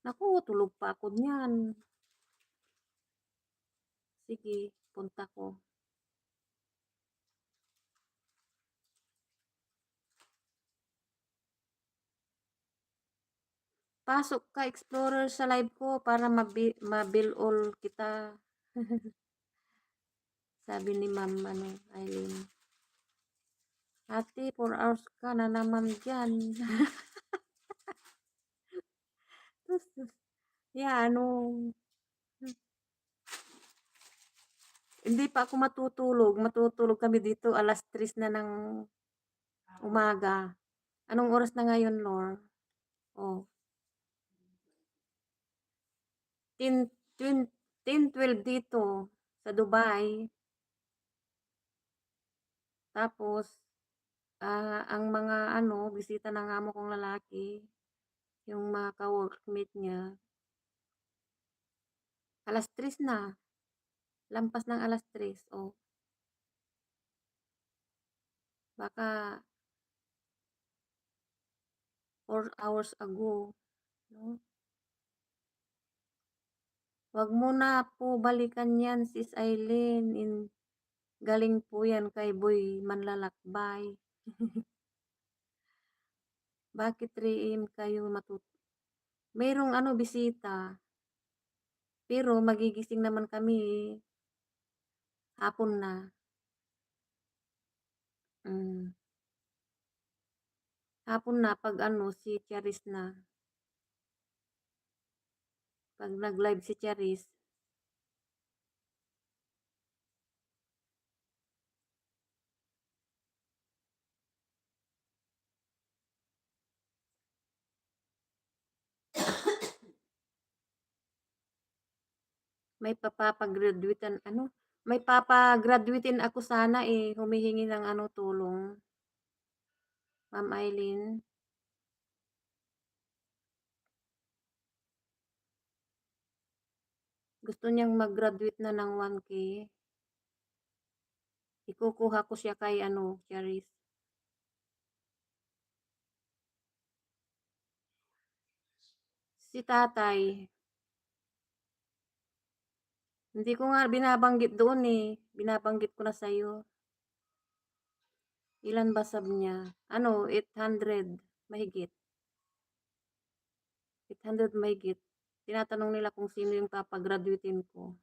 Naku, tulog pa ako niyan. Sige, punta ko. Pasok ka, Explorer, sa live ko para mabil all kita. Sabi ni Ma'am Eileen. Ate, 4 hours ka na naman dyan. Ano, hindi pa ako matutulog. Matutulog kami dito alas 3 na ng umaga. Anong oras na ngayon, Lor? Oh. 10:12 dito sa Dubai. Tapos, ang mga bisita ng amo kong lalaki, yung mga ka-workmate niya, alas 3 na. Lampas ng alas 3. Oh. Baka 4 hours ago. No? Wag mo na po balikan yan, Sis Eileen. Galing po yan kay Boy Manlalakbay. Bakit 3 AM kayo Mayroong bisita. Pero magigising naman kami hapon na. Hapon na pag si Charis na. Pag nag-live si Charis. May papagraduatean may papagraduatein ako sana humihingi ng tulong. Ma'am Eileen. Gusto niyang mag-graduate na ng 1K. Ikukuha ko siya kay Charis. Si tatay. Hindi ko nga binabanggit doon Binabanggit ko na sa'yo. Ilan ba sab niya? 800 mahigit. 800 mahigit. Tinatanong nila kung sino yung papagraduatein ko.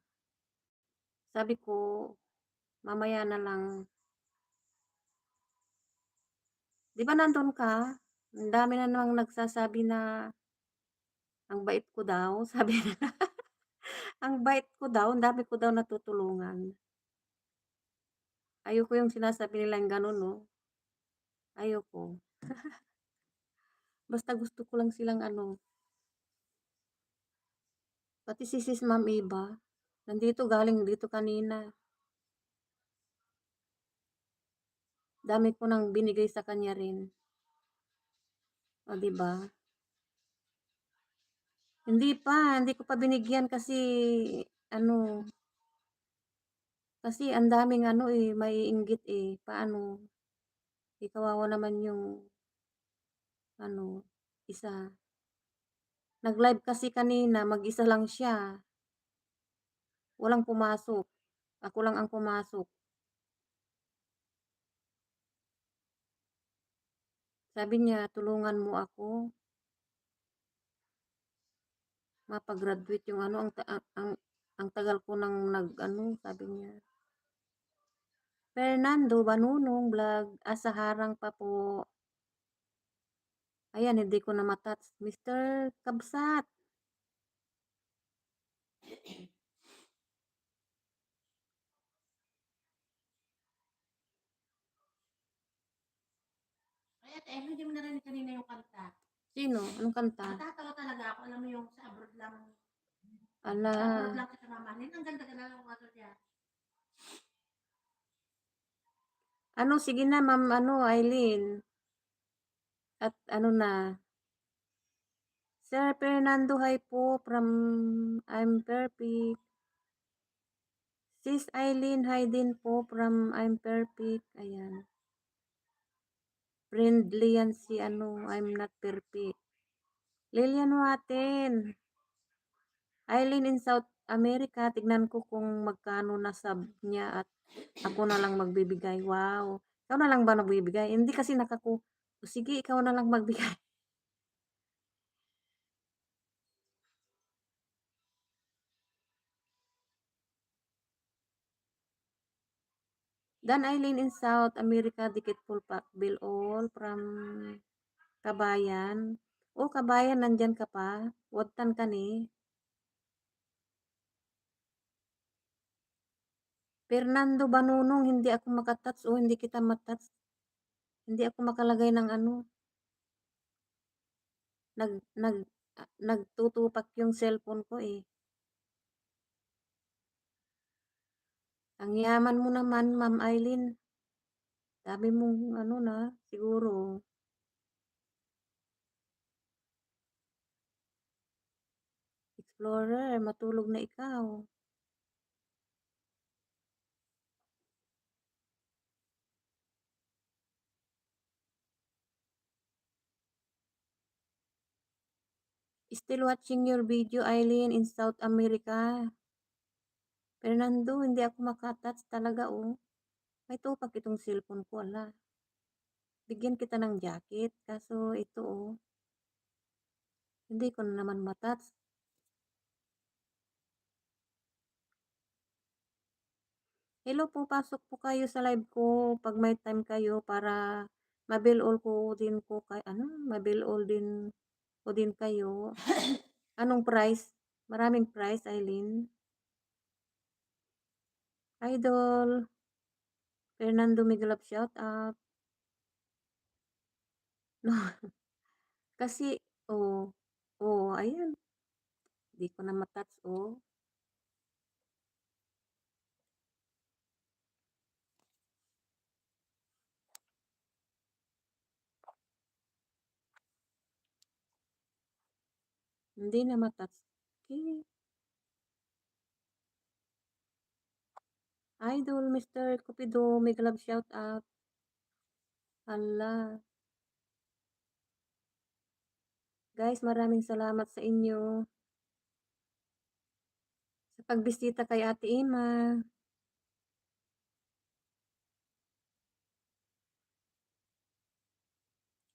Sabi ko, mamaya na lang. Di ba nandun ka? Ang dami na namang nagsasabi na ang bait ko daw. Sabi nila. Ang bait ko daw, ang dami ko daw natutulungan. Ayoko yung sinasabi nilang ganun, no? Ayoko. Basta gusto ko lang silang Pati si Sis Ma'am Eva, galing dito kanina. Dami ko nang binigay sa kanya rin. O, diba? Hindi ko pa binigyan kasi, kasi ang daming maiinggit paano, kawawa naman yung, isa. Nag-live kasi kanina, mag-isa lang siya. Walang pumasok. Ako lang ang pumasok. Sabi niya, tulungan mo ako. Mapag-graduate yung ano, ang tagal ko nang nag-ano, sabi niya. Fernando Banunong Vlog, asa harang pa po. Ayan, hindi ko na matats. Mr. Kabsat. Ay, ate, hindi mo narinig kanina yung kanta. Sino? Anong kanta? Natatawa talaga ako. Alam mo yung sa abroad lang. Sa Ala. abroad lang kita mamanin. Ang ganda-ganda ng ano niya. Ano, sige na, ma'am, ano, Eileen. At ano na. Sir Fernando, hi po from I'm Perfect. Sis Eileen, hi din po from I'm Perfect. Ayan. Friendly yan si ano, I'm not perfect. Lilian Waten. Eileen in South America, tignan ko kung magkano na sub niya at ako na lang magbibigay. Wow. Ikaw na lang ba nagbibigay? Hindi kasi o sige, ikaw na lang magbigay. Dan Eileen in South America, dikit full pack bill all from Kabayan. Oh, Kabayan, nandyan ka pa. Wadtan ka ni. Fernando Banunong, hindi ako makatats. Oh, hindi kita matats. Hindi ako makalagay ng ano. Nag, nag, nagtutupak yung cellphone ko eh. Ang yaman mo naman, Ma'am Eileen. Sabi mong ano na, siguro. Explorer, matulog na ikaw. Still watching your video, Eileen, in South America. Fernando, hindi ako makatats talaga, oh. May tupak itong cellphone ko, ala. Bigyan kita ng jacket, kaso ito, oh. Hindi ko na naman matats. Hello po, pasok po kayo sa live ko pag may time kayo para mabil all ko din ko kay ano, mabil all din ko din kayo. Anong price? Maraming price, Eileen. Idol. Fernando Miglab, shout out. No, kasi, oh, oh, ayan. Di ko na matats, oh. Hindi na matats. Okay. Idol, Mr. Cupido, Miglab, shout out. Hala. Guys, maraming salamat sa inyo. Sa pagbisita kay Ate Ima.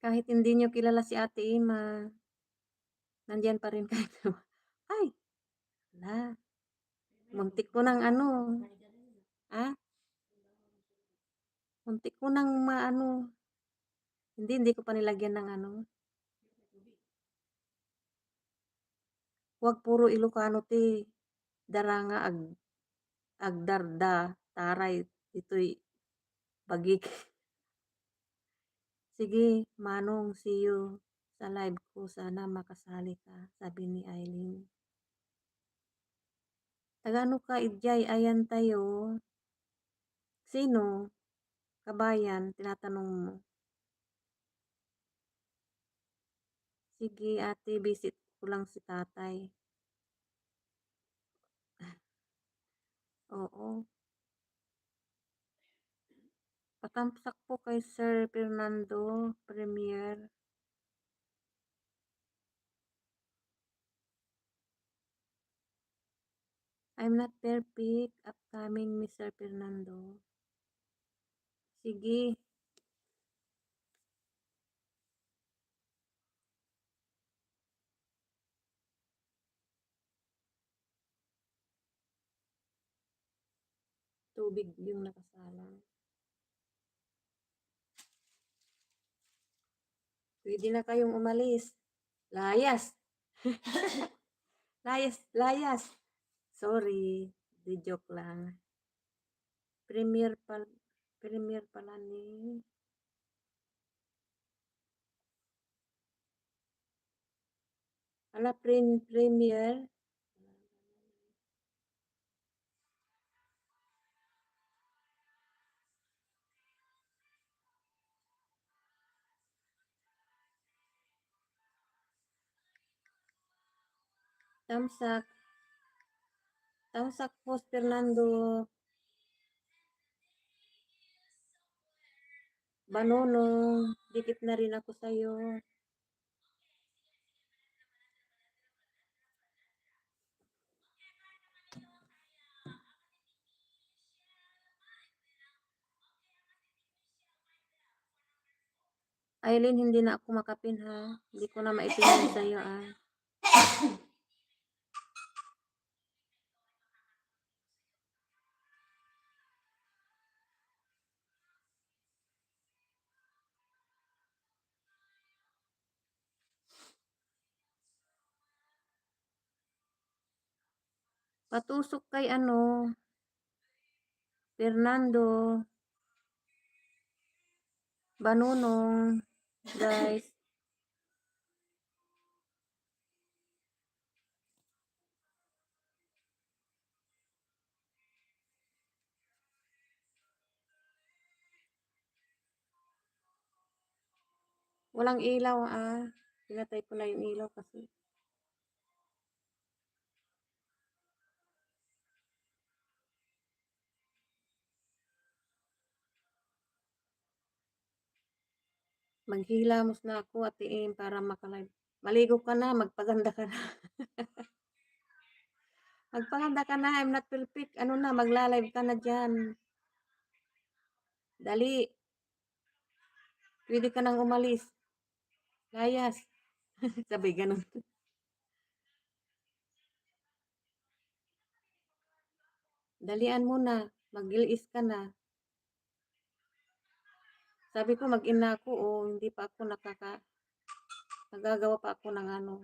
Kahit hindi nyo kilala si Ate Ima, nandiyan pa rin kayo. Ay, hala. Muntik ko ng ano. Ah? Muntik ko ng maano. Hindi ko pa nilagyan ng ano. Huwag puro Ilocano ti. Daranga agdarda taray ito'y bagik. Sige, Manong, see you sa live ko. Sana makasali ka, sabi ni Eileen. Tagano ka, Idjay, ayan tayo. Sino? Kabayan, tinatanong mo. Sige, ate, visit ko lang si tatay. Oo. Patamsak po kay Sir Fernando Premier. I'm not perfect. Upcoming, Mr. Fernando. Sige. Tubig yung nakasalang. Pwede na kayong umalis. Layas. Layas. Sorry. Di joke lang. Premier pala ni. Ala, premier. Tamsak. Tamsak po, Fernando. Banonong. Dikit na rin ako sa'yo. Aileen, hindi na ako makapin ha. Hindi ko na maitingin sa'yo ah. Patusok kay ano, Fernando, Banonong, guys. Walang ilaw ah. Pinatay ko na yung ilaw kasi. Maghilamos na ako at para makalive. Maligo ka na, magpaganda ka na. Magpaganda ka na, I'm not perfect. Ano na, magla-live ka na dyan. Dali. Pwede ka nang umalis. Layas. Sabay ganun. Dalian mo na. Mag-ilis ka na. Sabi ko mag-ina ako, hindi pa ako nagagawa pa ako ng ano.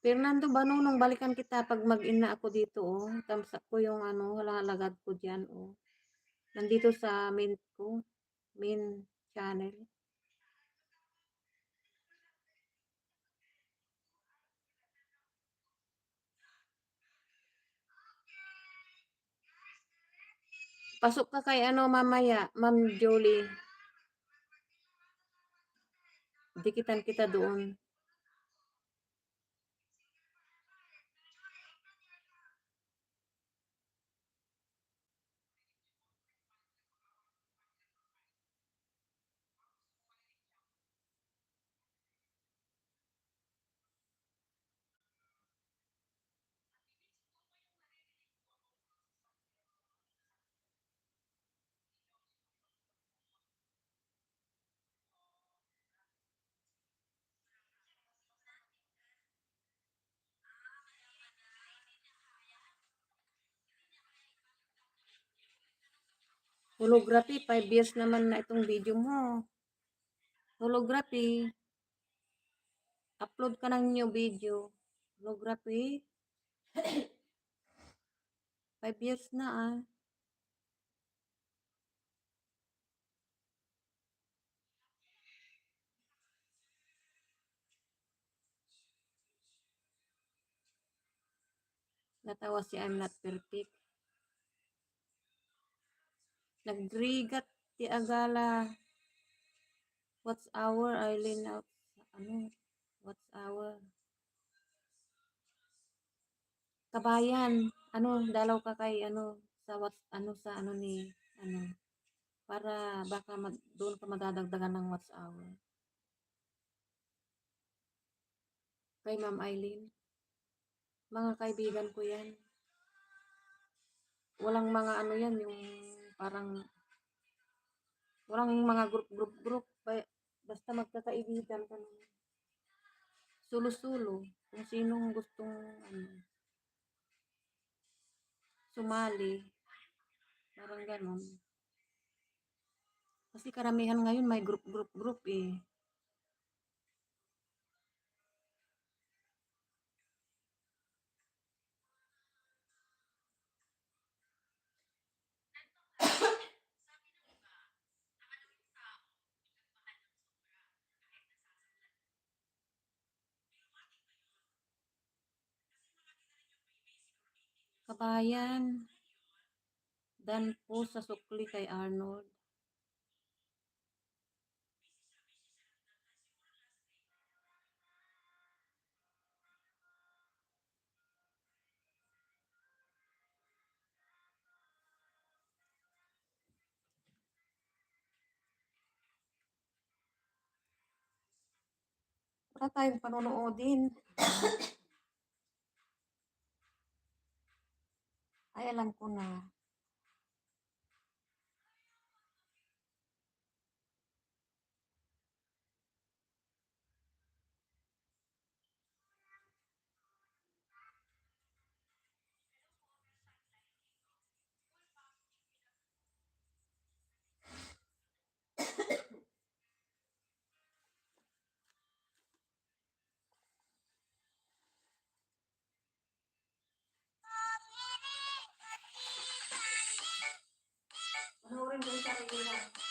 Fernando, Banonong, balikan kita pag mag-ina ako dito, Tamsak ko yung ano, halagad ko dyan, Nandito sa main channel. Pasok ka kay ano mamaya, Ma'am Jolie. Dikitan kita doon. Holography, 5 years naman na itong video mo. Holography. Upload ka ng new video. Holography. 5 years na ah. Natawa si I'm not perfect. Nagrigat ti Agala. What's our Eileen out? Ano? What's our kabayan, ano, dalaw ka kay ano, sa sa ano ni, ano, para baka doon ka madadagdagan ng what's our. Kay Ma'am Eileen. Mga kaibigan ko yan. Walang mga ano yan, yung parang, walang mga group. Basta magkakaibigan ka lang. Sulo-sulo. Kung sinong gustong ano, sumali. Parang ganon. Kasi karamihan ngayon may group eh. Kabayan. Dan po sa sukli kay Arnold. Wala tayong panonoodin. Ay, alam ko na. Panoorin mo sa regular.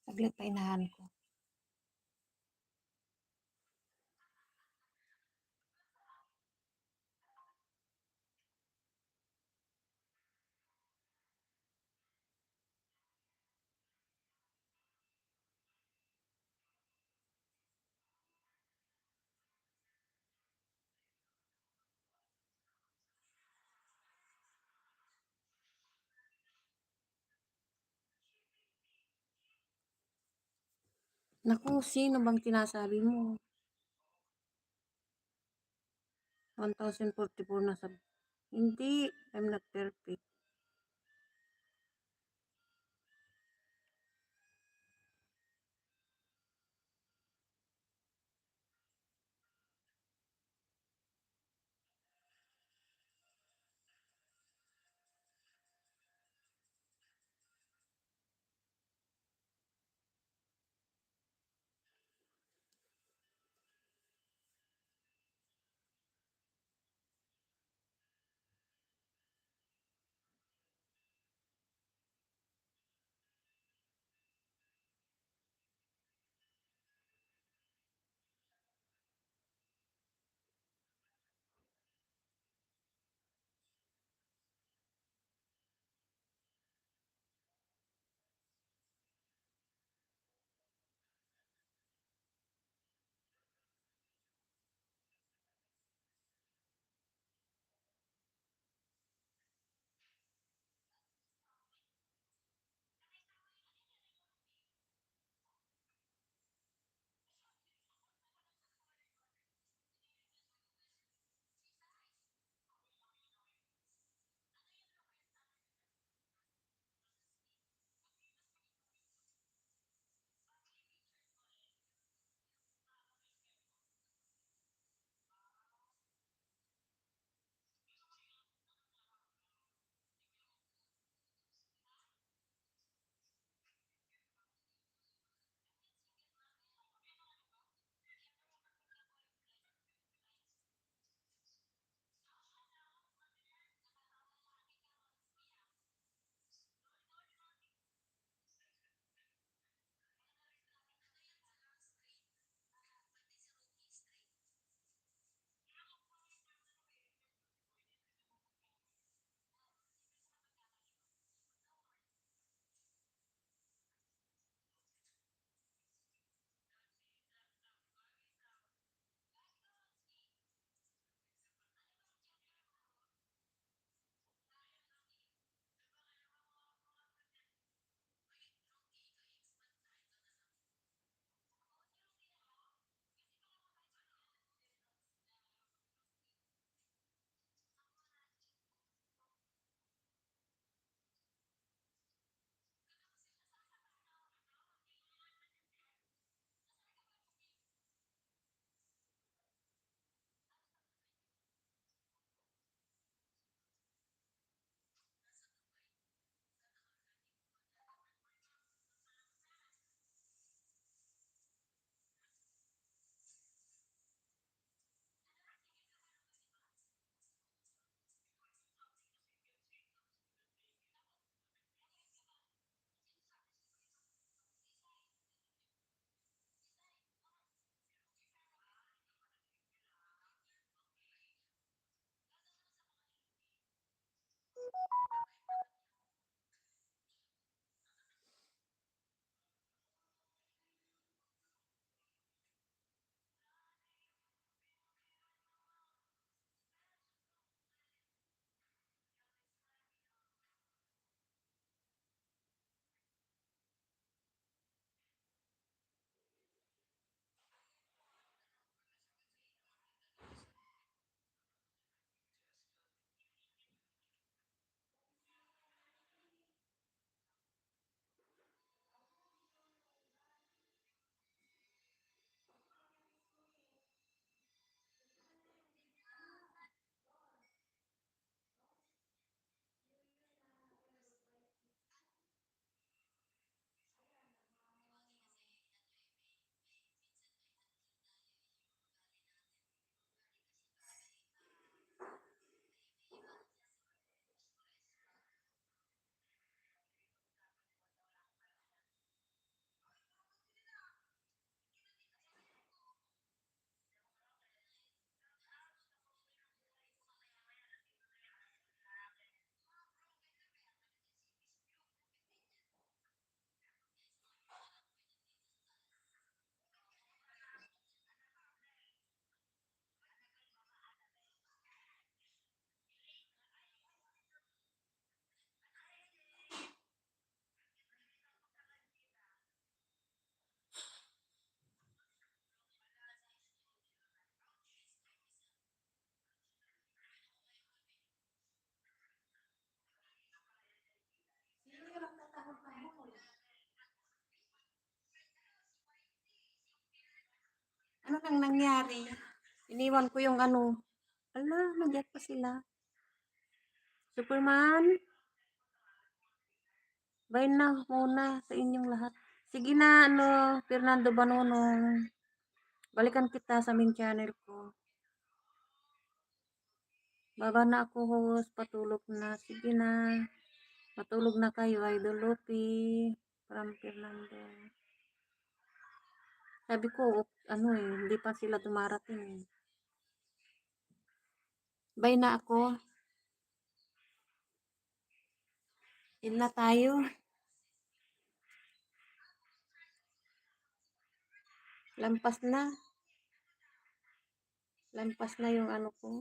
Saglit pa inahan ko. Naku, sino bang tinasabi mo? 1044 na sab. Hindi, I'm not perfect. Ano nang nangyari? Iniwan ko yung ano. Ala, nandiyan pa sila. Superman, bye na muna sa inyong lahat. Sige na, ano, Fernando Banonong. Balikan kita sa main channel ko. Baba na ako, host. Patulog na. Sige na. Matulog na kayo, Idol Lopi. From Fernando. Sabi ko, ano eh, hindi pa sila dumarating eh. Bye na ako. In na tayo. Lampas na. Lampas na yung ano ko.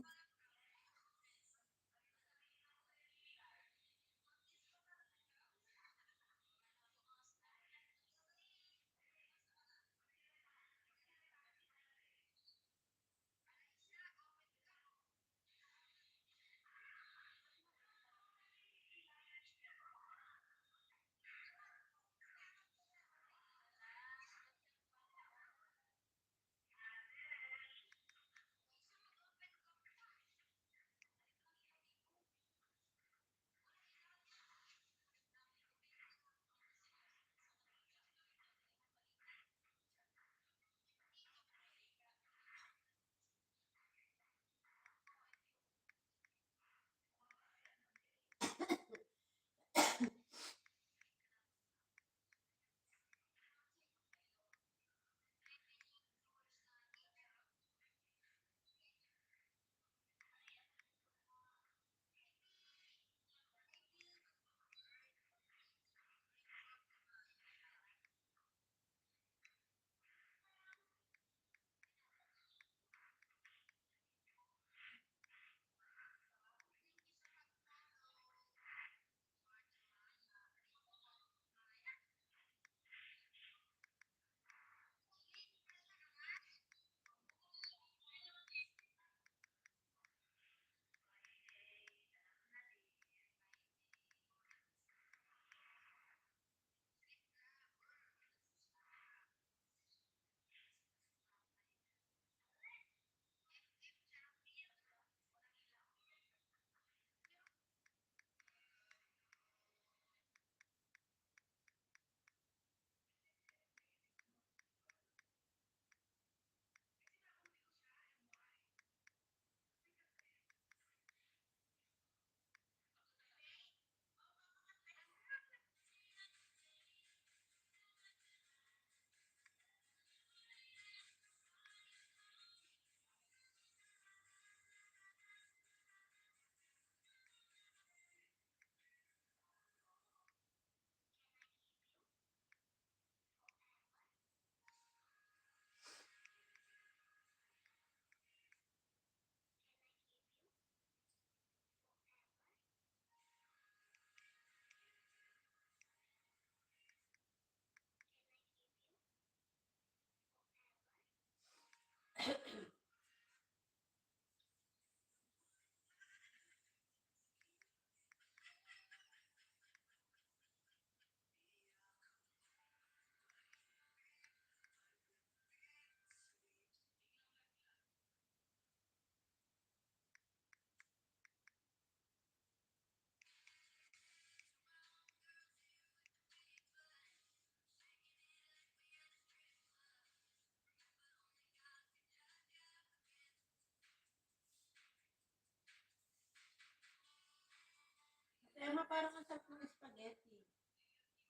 Emma, parang ang sarap ng spaghetti.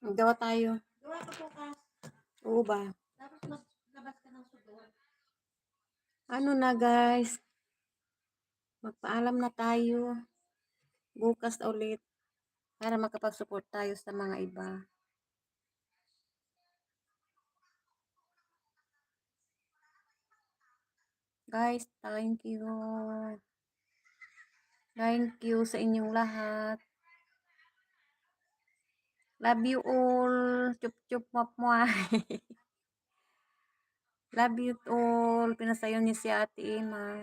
Gawa tayo. Gawa ka bukas. Oo ba? Tapos mas labas ka ng sudor. Ano na guys? Magpaalam na tayo. Bukas ulit. Para makapag-support tayo sa mga iba. Guys, thank you. Thank you sa inyong lahat. Love you all. Chup chup mwap mwah. Love you all. Pinasayaw niya si Ate Emma.